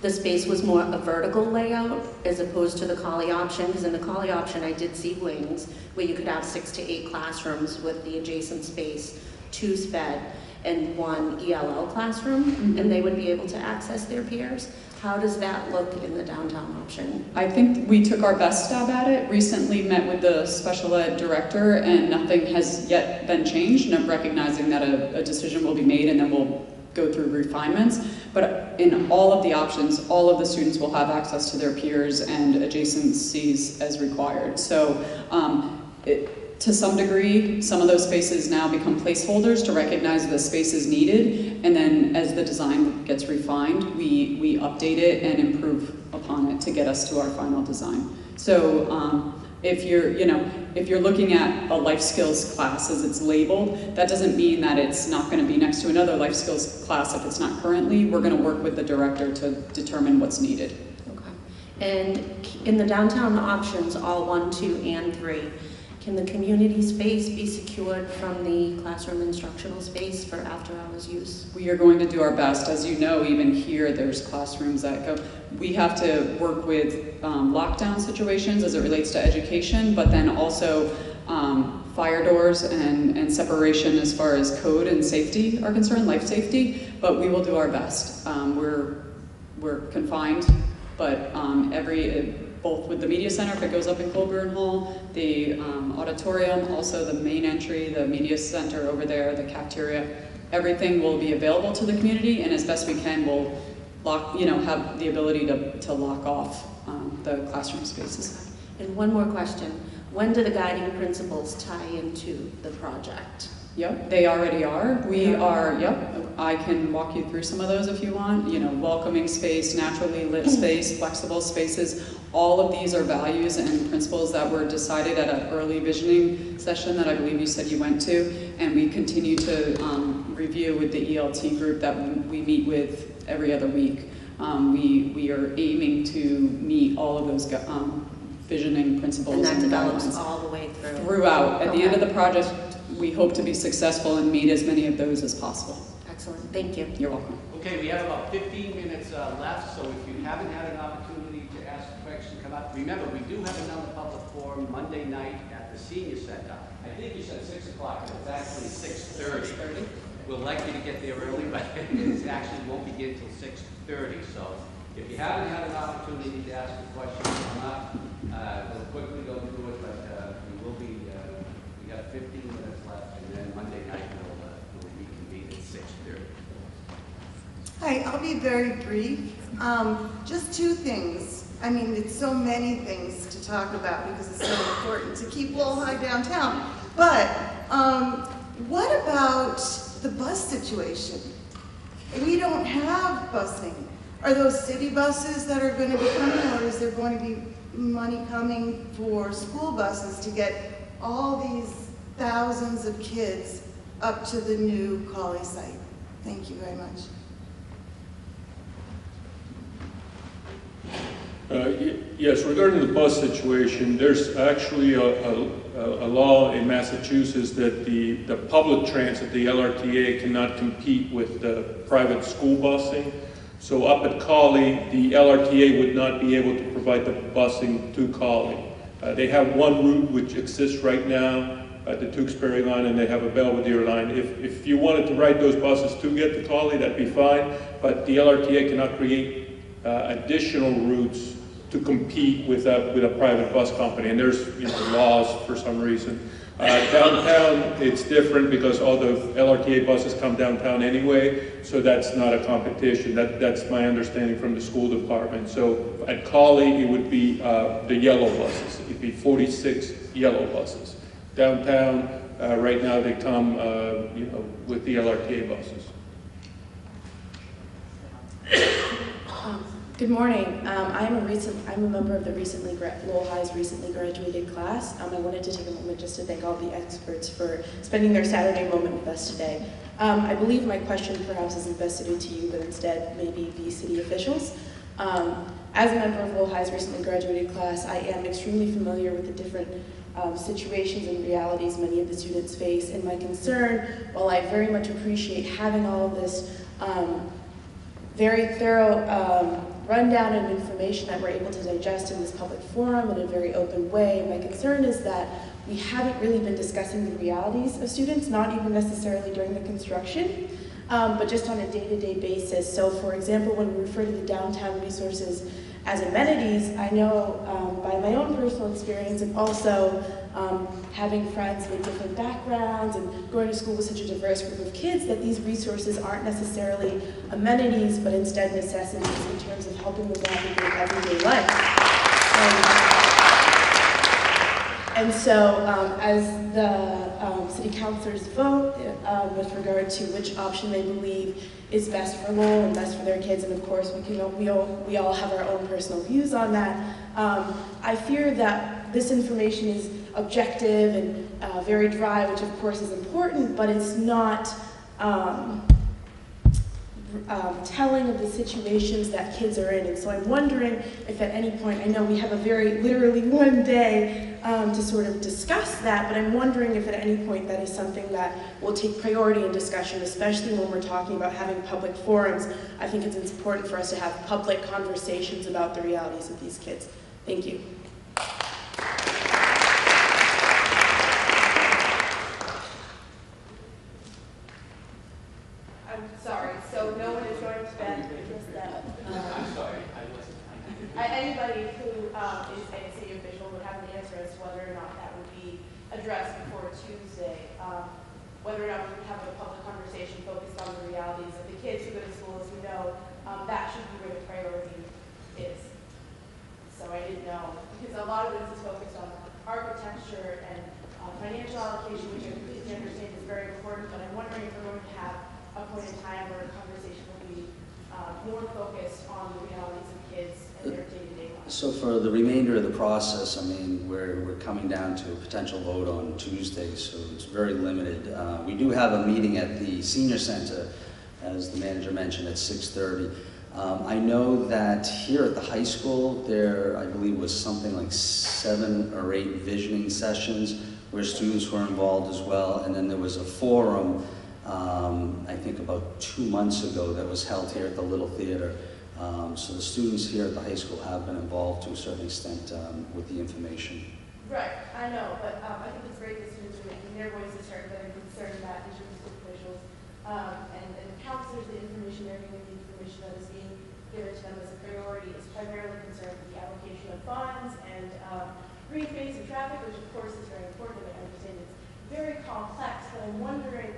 the space was more a vertical layout as opposed to the Collie option? Because in the Collie option, I did see wings where you could have 6 to 8 classrooms with the adjacent space, 2 SPED, and 1 ELL classroom, and they would be able to access their peers. How does that look in the downtown option? I think we took our best stab at it. Recently met with the special ed director, and nothing has yet been changed, and I'm recognizing that a decision will be made, and then we'll go through refinements. But in all of the options, all of the students will have access to their peers and adjacencies as required. So to some degree, some of those spaces now become placeholders to recognize the spaces needed, and then as the design gets refined, we update it and improve upon it to get us to our final design. So if you're looking at a life skills class as it's labeled, that doesn't mean that it's not going to be next to another life skills class if it's not currently. We're going to work with the director to determine what's needed. Okay. And in the downtown options, all 1, 2, and 3, can the community space be secured from the classroom instructional space for after-hours use? We are going to do our best. As you know, even here, there's classrooms that go. We have to work with lockdown situations as it relates to education, but then also fire doors and separation as far as code and safety are concerned, life safety, but we will do our best. We're confined, but both with the media center, if it goes up in Colburn Hall, the auditorium, also the main entry, the media center over there, the cafeteria, everything will be available to the community, and as best we can, we'll have the ability to lock off the classroom spaces. And one more question. When do the guiding principles tie into the project? Yep, they already are. I can walk you through some of those if you want. Welcoming space, naturally lit space, flexible spaces. All of these are values and principles that were decided at an early visioning session that I believe you said you went to, and we continue to review with the ELT group that we meet with every other week. We are aiming to meet all of those visioning principles and that develops guidelines all the way throughout. At the end of the project, we hope to be successful and meet as many of those as possible. Excellent. Thank you. You're welcome. Okay, we have about 15 minutes left, so if you haven't had an opportunity to ask a question, come up. Remember, we do have another public forum Monday night at the Senior Center. I think you said 6 o'clock, but it's actually 6:30. We'll like you to get there early, but it actually won't begin until 6:30. So if you haven't had an opportunity to ask a question, come up. We'll quickly go through it, but we will be, we got 15 minutes left, and then Monday night we'll reconvene at 6:30. Hi, I'll be very brief. Just 2 things. I mean, it's so many things to talk about because it's so important to keep Lowell High downtown. But what about the bus situation? We don't have busing. Are those city buses that are going to be coming, or is there going to be money coming for school buses to get all these thousands of kids up to the new Colley site? Thank you very much. Yes, regarding the bus situation, there's actually a law in Massachusetts that the public transit, the LRTA, cannot compete with the private school busing. So up at Colley, the LRTA would not be able to provide the busing to Colley. They have one route which exists right now, the Tewksbury line, and they have a Belvedere line. If you wanted to ride those buses to get to Colley, that'd be fine, but the LRTA cannot create additional routes to compete with a private bus company, and there's laws for some reason. Downtown, it's different because all the LRTA buses come downtown anyway, so that's not a competition. That's my understanding from the school department. So at Colley, it would be the yellow buses. It'd be 46 yellow buses. Downtown, right now they come, with the LRTA buses. Good morning. I'm a member of the Lowell High's recently graduated class. I wanted to take a moment just to thank all the experts for spending their Saturday moment with us today. I believe my question perhaps isn't best suited to you, but instead maybe the city officials. As a member of Lowell High's recently graduated class, I am extremely familiar with the different situations and realities many of the students face, and my concern, while I very much appreciate having all of this very thorough rundown of information that we're able to digest in this public forum in a very open way. My concern is that we haven't really been discussing the realities of students, not even necessarily during the construction, but just on a day-to-day basis. So for example, when we refer to the downtown resources as amenities, I know by my own personal experience and also having friends with different backgrounds and going to school with such a diverse group of kids, that these resources aren't necessarily amenities, but instead necessities in terms of helping them navigate everyday life. And so as the city councilors vote with regard to which option they believe is best for Lowell and best for their kids, and of course we all have our own personal views on that, I fear that this information is objective and very dry, which of course is important, but it's not telling of the situations that kids are in. And so I'm wondering if at any point, I know we have a very literally one day to sort of discuss that, but I'm wondering if at any point that is something that will take priority in discussion, especially when we're talking about having public forums. I think it's important for us to have public conversations about the realities of these kids. Thank you. I'm sorry, so no one is going to then address that. I'm sorry, I wasn't. Anybody who is a city official would have an answer as to whether or not that would be addressed before Tuesday. Whether or not we would have a public conversation focused on the realities of the kids who go to school, as we know, that should be where the priority is. So I didn't know, because a lot of this is focused on architecture and financial allocation, which I completely understand is very important, but I'm wondering if we're going to have a point in time where a conversation will be more focused on the realities of kids and their day-to-day lives. So for the remainder of the process, I mean, we're coming down to a potential vote on Tuesday, so it's very limited. We do have a meeting at the senior center, as the manager mentioned, at 6:30. I know that here at the high school, there, I believe, was something like 7 or 8 visioning sessions where students were involved as well, and then there was a forum I think about 2 months ago that was held here at the Little Theater. So the students here at the high school have been involved to a certain extent with the information. Right, I know, but I think it's great that students are making their voices heard, that are concerned about the terms of officials and counselors, the information they're giving, the information that is being given to them as a priority is primarily concerned with the allocation of funds and green space and traffic, which of course is very important, and I understand it's very complex, but I'm wondering,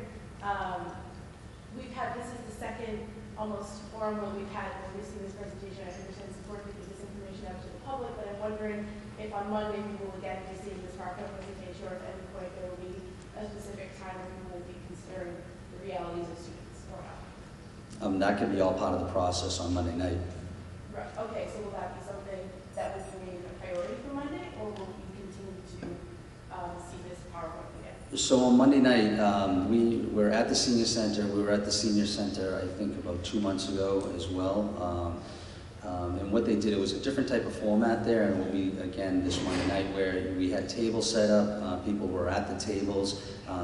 this is the second almost forum where we've had when we've seen this presentation. I understand it's important to get this information out to the public, but I'm wondering if on Monday we will again be seeing this PowerPoint presentation, or if at any point there will be a specific time where we will be considering the realities of students or not. That could be all part of the process on Monday night. Right. Okay, so will that be something that would remain a priority for Monday, or will we continue to see this PowerPoint again? So on Monday night, we were at the senior center. We were at the senior center, I think, about 2 months ago as well. And what they did, it was a different type of format there, and we'll be again this Monday night where we had tables set up. People were at the tables.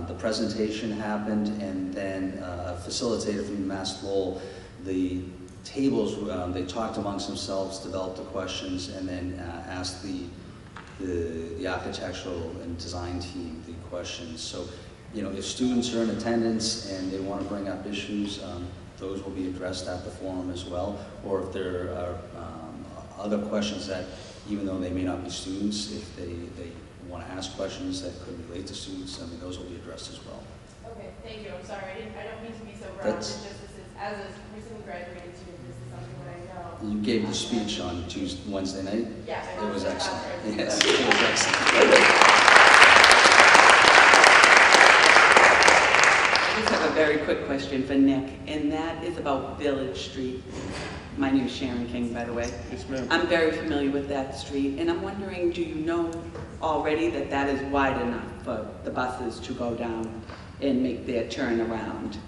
The presentation happened, and then a facilitator from Mass Lowell, the tables, they talked amongst themselves, developed the questions, and then asked the architectural and design team the questions. So, you know, if students are in attendance and they want to bring up issues, those will be addressed at the forum as well. Or if there are other questions that, even though they may not be students, if they want to ask questions that could relate to students, I mean, those will be addressed as well. Okay, thank you. I'm sorry. I don't mean to be so broad. It's just this is, as a recently graduated student, this is something that I know. You gave the speech on Wednesday night? Yes. It was excellent. Yes, it was excellent. I just have a very quick question for Nick, and that is about Village Street. My name is Sharon King, by the way. Yes, ma'am. I'm very familiar with that street, and I'm wondering, do you know already that that is wide enough for the buses to go down and make their turn around?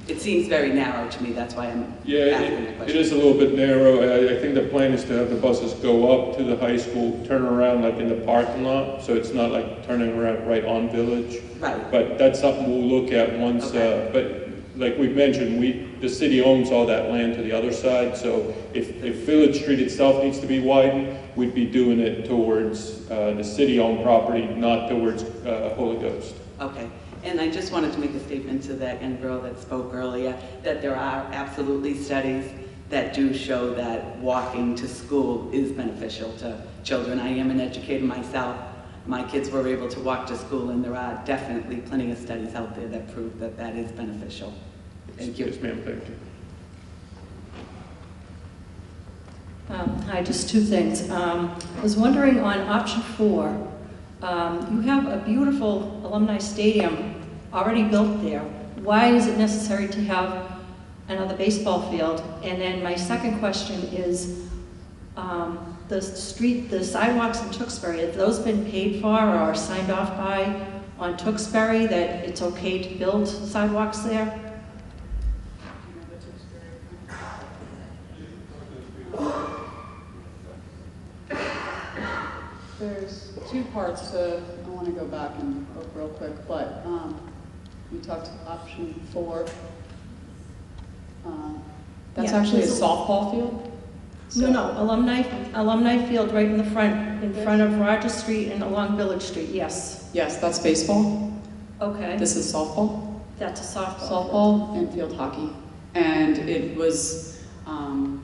It seems very narrow to me, that's why I'm asking the question. It is a little bit narrow. I think the plan is to have the buses go up to the high school, turn around like in the parking lot, so it's not like turning around right on Village. Right. But that's something we'll look at once, okay. But like we mentioned, the city owns all that land to the other side, so if Village Street itself needs to be widened, we'd be doing it towards the city-owned property, not towards Holy Ghost. Okay. And I just wanted to make a statement to that young girl that spoke earlier, that there are absolutely studies that do show that walking to school is beneficial to children. I am an educator myself. My kids were able to walk to school, and there are definitely plenty of studies out there that prove that that is beneficial. Thank you. Yes, ma'am, thank you. Hi, just two things. I was wondering on option 4, You have a beautiful alumni stadium already built there. Why is it necessary to have another baseball field? And then my second question is, the sidewalks in Tewksbury, have those been paid for or signed off by on Tewksbury that it's okay to build sidewalks there? There's two parts to, I want to go back and look real quick, but we talked option 4. That's Yeah, actually a there's softball field? No, alumni field right in front of Roger Street and along Village Street, yes. Yes, that's baseball. Okay. This is softball. That's a softball. Softball and field hockey. And it was,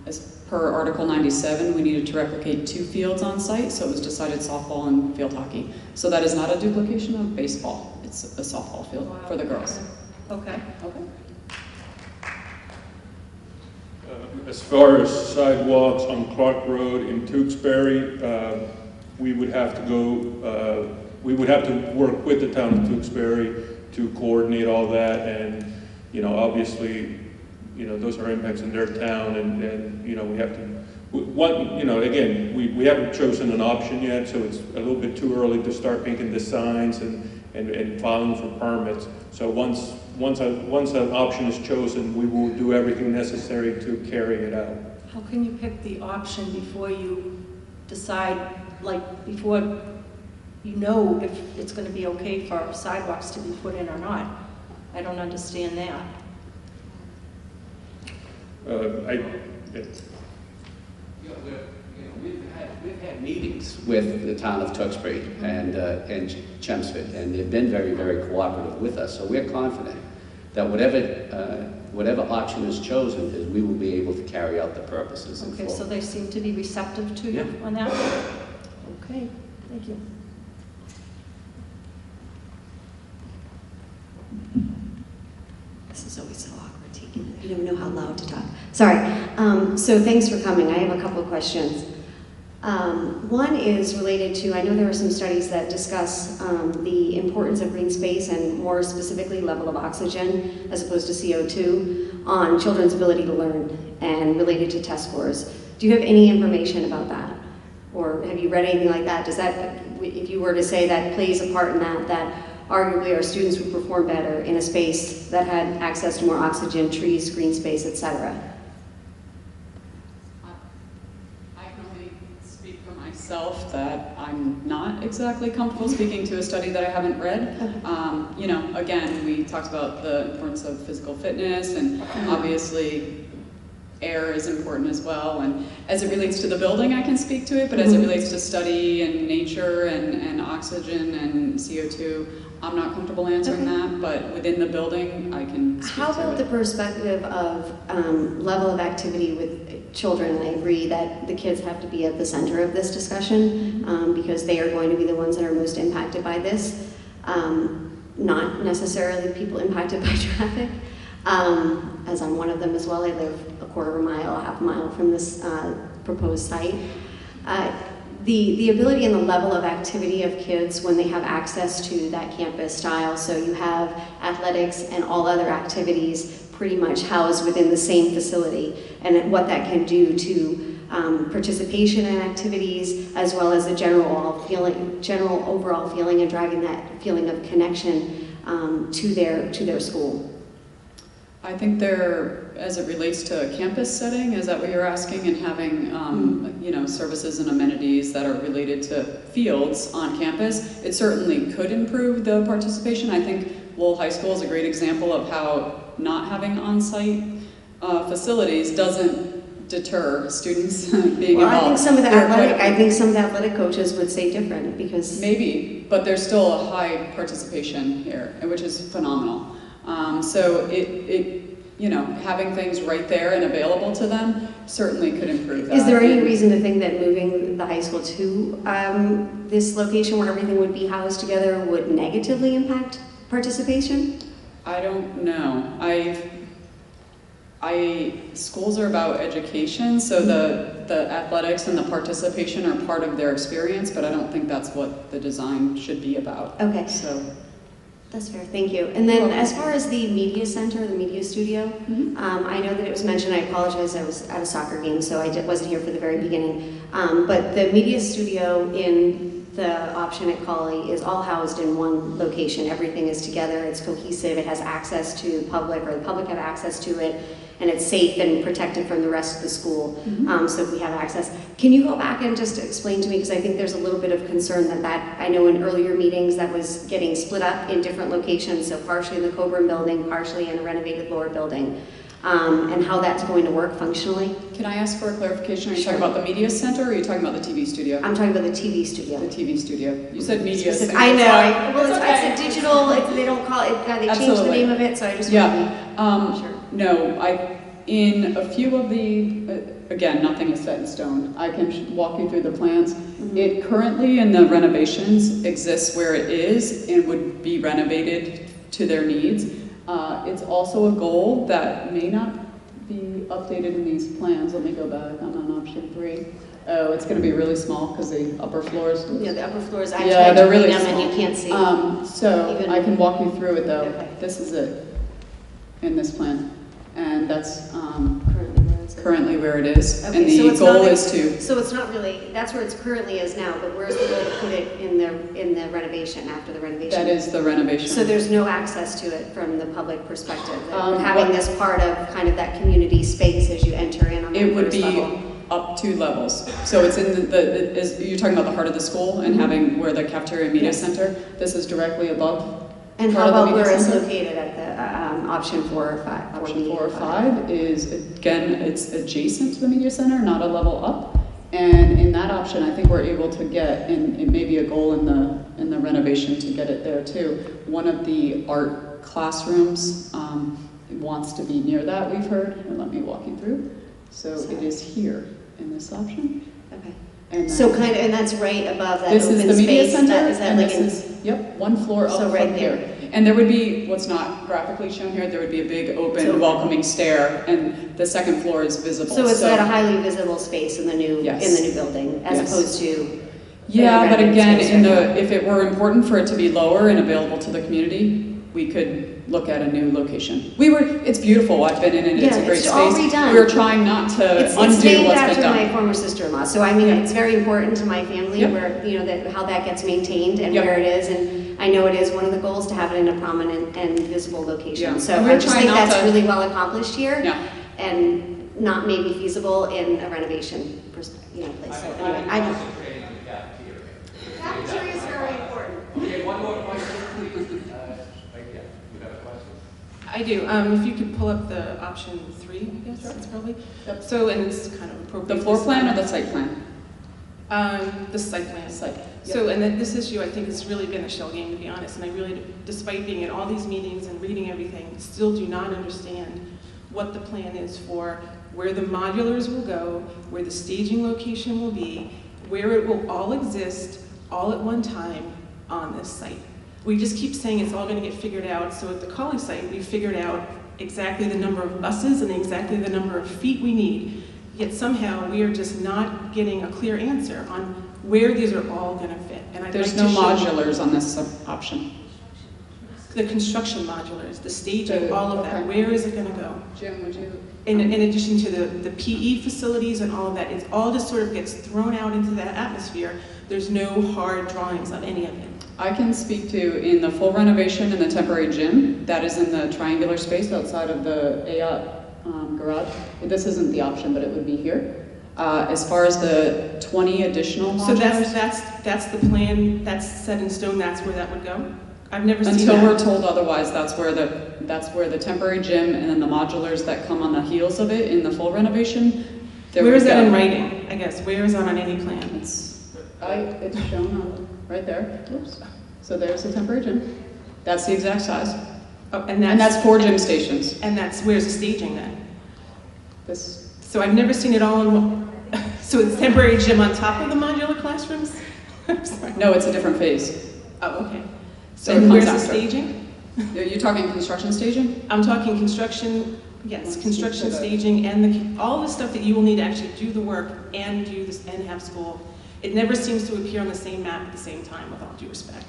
as per Article 97, we needed to replicate 2 fields on site, so it was decided softball and field hockey. So that is not a duplication of baseball. It's a softball field for the girls. Okay. Okay. As far as sidewalks on Clark Road in Tewksbury, we would have to go, we would have to work with the town of Tewksbury to coordinate all that, and, you know, obviously, you know, those are impacts in their town, and you know, we have to, you know, again, we haven't chosen an option yet, so it's a little bit too early to start making the signs and filing for permits. So once an option is chosen, we will do everything necessary to carry it out. How can you pick the option before you decide, like before you know if it's going to be okay for sidewalks to be put in or not? I don't understand that. We've had meetings with the town of Tewksbury and Chelmsford, and they've been very, very cooperative with us. So we're confident that whatever option is chosen, is we will be able to carry out the purposes. in Okay, full. so they seem to be receptive to you on that? Okay, thank you. This is always so awkward taking it. I never know how loud to talk. Sorry. So thanks for coming. I have a couple of questions. One is related to, I know there are some studies that discuss the importance of green space and more specifically level of oxygen as opposed to CO2 on children's ability to learn and related to test scores. Do you have any information about that? Or have you read anything like that? Does that, if you were to say that plays a part in that arguably our students would perform better in a space that had access to more oxygen, trees, green space, etc.? Myself that I'm not exactly comfortable speaking to a study that I haven't read. You know, again, we talked about the importance of physical fitness, and obviously air is important as well. And as it relates to the building, I can speak to it, but as it relates to study and nature and oxygen and CO2, I'm not comfortable answering that, but within the building, I can speak How to about it. the perspective of level of activity with children? I agree that the kids have to be at the center of this discussion because they are going to be the ones that are most impacted by this, not necessarily people impacted by traffic, as I'm one of them as well. I live a quarter of a mile, a half a mile from this proposed site. The ability and the level of activity of kids when they have access to that campus style, so you have athletics and all other activities pretty much housed within the same facility, and what that can do to participation in activities, as well as the general overall feeling and driving that feeling of connection to their school. I think there, as it relates to a campus setting, is that what you're asking, and having you know, services and amenities that are related to fields on campus, it certainly could improve the participation. I think Lowell High School is a great example of how not having on-site facilities doesn't deter students being Well, involved. I think some of the athletic coaches would say different because maybe, but there's still a high participation here, which is phenomenal. So you know, having things right there and available to them certainly could improve that. Is there any reason to think that moving the high school to this location where everything would be housed together would negatively impact participation? I don't know. Schools are about education, so the athletics and the participation are part of their experience, but I don't think that's what the design should be about. Okay. So that's fair, thank you. And then as far as the media center, the media studio, I know that it was mentioned, I apologize, I was at a soccer game, so I wasn't here for the very beginning. But the media studio in the option at Colley is all housed in one location. Everything is together, it's cohesive, it has access to the public, or the public have access to it, and it's safe and protected from the rest of the school, so we have access. Can you go back and just explain to me, because I think there's a little bit of concern that I know in earlier meetings that was getting split up in different locations, so partially in the Coburn building, partially in a renovated lower building, and how that's going to work functionally. Can I ask for a clarification? Are you talking about the media center, or are you talking about the TV studio? I'm talking about the TV studio. The TV studio. You said media center. I know. It's a digital. They don't call it. They changed the name of it, so I just want to be sure. No, in a few of the, again, nothing is set in stone. I can walk you through the plans. It currently, in the renovations, exists where it is and would be renovated to their needs. It's also a goal that may not be updated in these plans. Let me go back. I'm on option 3. Oh, it's going to be really small because the upper floors. Yeah, the upper floors. They're really small. And you can't see. So I can walk you through it though. Okay. This is it in this plan, and that's currently where it is. Okay, and the goal is to. So it's not really. That's where it's currently is now. But where's the goal to put it in the renovation after the renovation? That is the renovation. So there's no access to it from the public perspective. Having this part of kind of that community space as you enter in on the it would first be level. Up 2 levels. So it's in you're talking about the heart of the school and having where the cafeteria and media center. This is directly above. And how about where it's located at the option 4 or 5? Option 4 or 5 is, again, it's adjacent to the media center, not a level up. And in that option, I think we're able to get, and it may be a goal in the renovation to get it there too. One of the art classrooms wants to be near that, we've heard. And let me walk you through. So it is here in this option. Okay. And so and that's right above that this open is the media space. center, Is that and like this is, yep, 1 floor up so right from there. here. And there would be, what's not graphically shown here, there would be a big open welcoming stair, and the second floor is visible. So it's at a highly visible space in the new building, as opposed to. Yeah, but again, if it were important for it to be lower and available to the community, we could look at a new location. It's beautiful. I've been in it. It's a great it's space. All redone. We were trying not to undo it's what's named been after done. my former sister-in-law, so I mean it's very important to my family where how that gets maintained and where it is, and I know it is one of the goals to have it in a prominent and visible location. So I just think that's really well accomplished here, and not maybe feasible in a renovation place. So anyway, I know. Cafeteria is very important. Okay, one more question, please. You have a question? I do. If you could pull up the option 3, I guess it's probably. Yep. So, and it's kind of appropriate. The floor plan or the site plan? The site plan. Site. So, and then this issue, I think, has really been a shell game, to be honest. And I really, despite being at all these meetings and reading everything, still do not understand what the plan is for where the modulars will go, where the staging location will be, where it will all exist all at one time on this site. We just keep saying it's all going to get figured out. So at the Colley site, we figured out exactly the number of buses and exactly the number of feet we need. Yet somehow we are just not getting a clear answer on where these are all going to fit. And There's no modulars on this option. The construction modulars, the staging, all of that. Where is it going to go? Jim, would you? In addition to the PE facilities and all of that, it all just sort of gets thrown out into that atmosphere. There's no hard drawings of any of it. I can speak to, in the full renovation in the temporary gym, that is in the triangular space outside of the AYOT garage. This isn't the option, but it would be here. As far as the 20 additional modulars. So that's the plan, that's set in stone, that's where that would go? I've never seen that. Until we're told otherwise, that's where the temporary gym and then the modulars that come on the heels of it in the full renovation. Where is that in writing, I guess? Where is that on any plan? It's shown on right there. Oops. So there's the temporary gym. That's the exact size. Oh, and that's 4 gym stations. And where's the staging then? This. So I've never seen it all in one. So it's temporary gym on top of the modular classrooms? No, it's a different phase. Oh, okay. So where's the staging? Are you talking construction staging? I'm talking construction Yes, construction, staging, and all the stuff that you will need to actually do the work and do this and have school. It never seems to appear on the same map at the same time, with all due respect.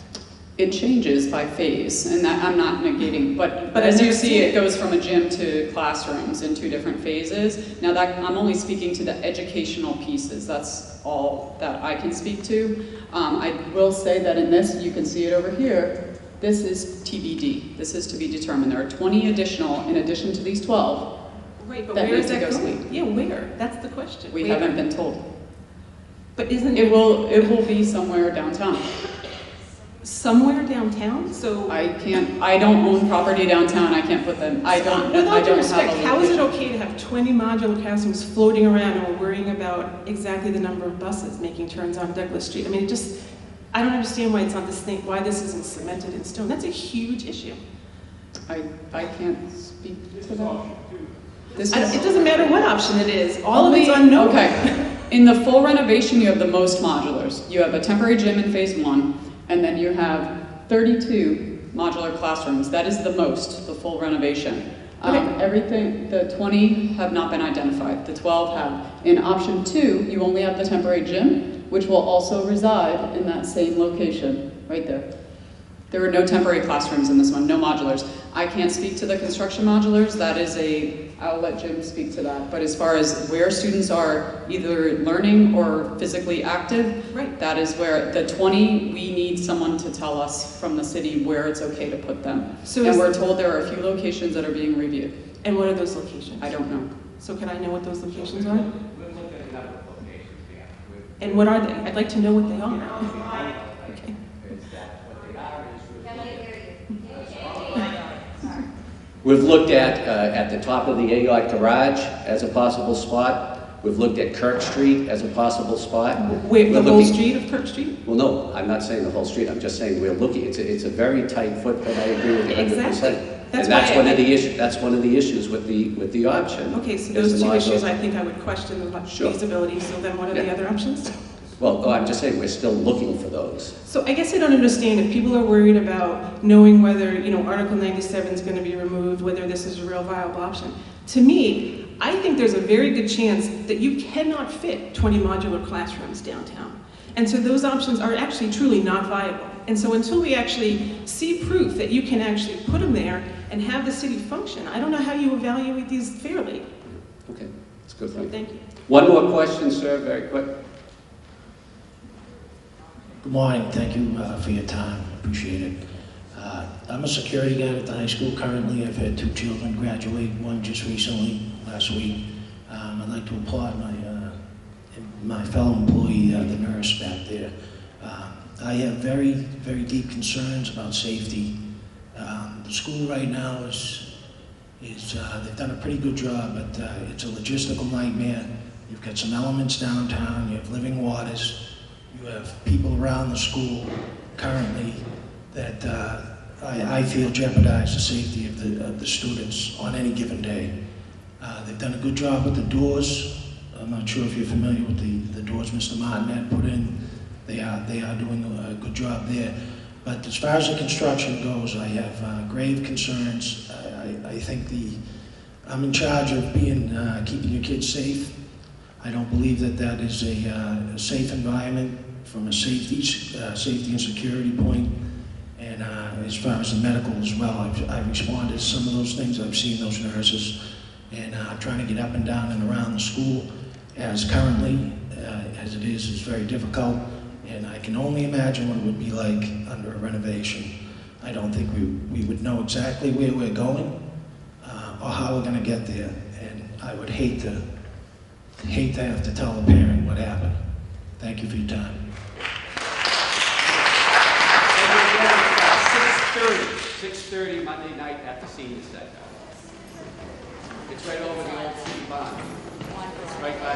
It changes by phase, and that I'm not negating, but as you see, it goes from a gym to classrooms in 2 different phases. Now that I'm only speaking to the educational pieces, that's all that I can speak to. I will say that in this, you can see it over here, this is TBD. This is to be determined. There are 20 additional, in addition to these 12, right, but that where need is to that go going? sleep. Yeah, where? That's the question. We Where? haven't been told. But isn't it will be somewhere downtown. Somewhere downtown? So I don't own property downtown. I can't put them. I don't Without due respect, have a how is it location. okay to have 20 modular classrooms floating around and we're worrying about exactly the number of buses making turns on Douglas Street? I mean, I don't understand why it's not this thing, why this isn't cemented in stone. That's a huge issue. I can't speak to that. It doesn't matter what option it is. All of it's unknown. Okay. In the full renovation, you have the most modulars. You have a temporary gym in phase 1, and then you have 32 modular classrooms. That is the most, the full renovation. Everything, the 20 have not been identified. The 12 have. In option 2, you only have the temporary gym, which will also reside in that same location, right there. There are no temporary classrooms in this one, no modulars. I can't speak to the construction modulars. That is I'll let Jim speak to that. But as far as where students are either learning or physically active, right. That is where the 20, we need someone to tell us from the city where it's okay to put them. And we're told there are a few locations that are being reviewed. And what are those locations? I don't know. So can I know what those locations are? And what are they? I'd like to know what they are. Okay. We've looked at the top of the Ayotte Garage as a possible spot. We've looked at Kirk Street as a possible spot. Wait, the whole street of Kirk Street? Well, no, I'm not saying the whole street. I'm just saying we're looking. It's a very tight footprint. I agree with you 100%. Exactly. And that's one of the issues. That's one of the issues with the option. Okay, so those 2 issues, I think I would question the feasibility. So then, what are the other options? Well, I'm just saying we're still looking for those. So I guess I don't understand if people are worried about knowing whether, Article 97 is going to be removed, whether this is a real viable option. To me, I think there's a very good chance that you cannot fit 20 modular classrooms downtown. And so those options are actually truly not viable. And so until we actually see proof that you can actually put them there and have the city function, I don't know how you evaluate these fairly. Okay, that's good. So thank you. One more question, sir, very quick. Good morning. Thank you for your time. Appreciate it. I'm a security guard at the high school currently. I've had 2 children graduate, one just recently, last week. I'd like to applaud my fellow employee, the nurse back there. I have very, very deep concerns about safety. The school right now they've done a pretty good job, but it's a logistical nightmare. You've got some elements downtown, you have living waters, you have people around the school currently that I feel jeopardize the safety of the students on any given day. They've done a good job with the doors. I'm not sure if you're familiar with the doors Mr. Martin had put in. They are doing a good job there. But as far as the construction goes, I have grave concerns. I think I'm in charge of keeping your kids safe. I don't believe that is a safe environment from a safety and security point. And as far as the medical as well, I've responded to some of those things. I've seen those nurses, and trying to get up and down and around the school as currently as it is very difficult. And I can only imagine what it would be like under a renovation. I don't think we would know exactly where we're going or how we're going to get there. And I would hate to have to tell the parent what happened. Thank you for your time. 6:30 Monday night at the Senior Center. It's right over the old city barn. It's right by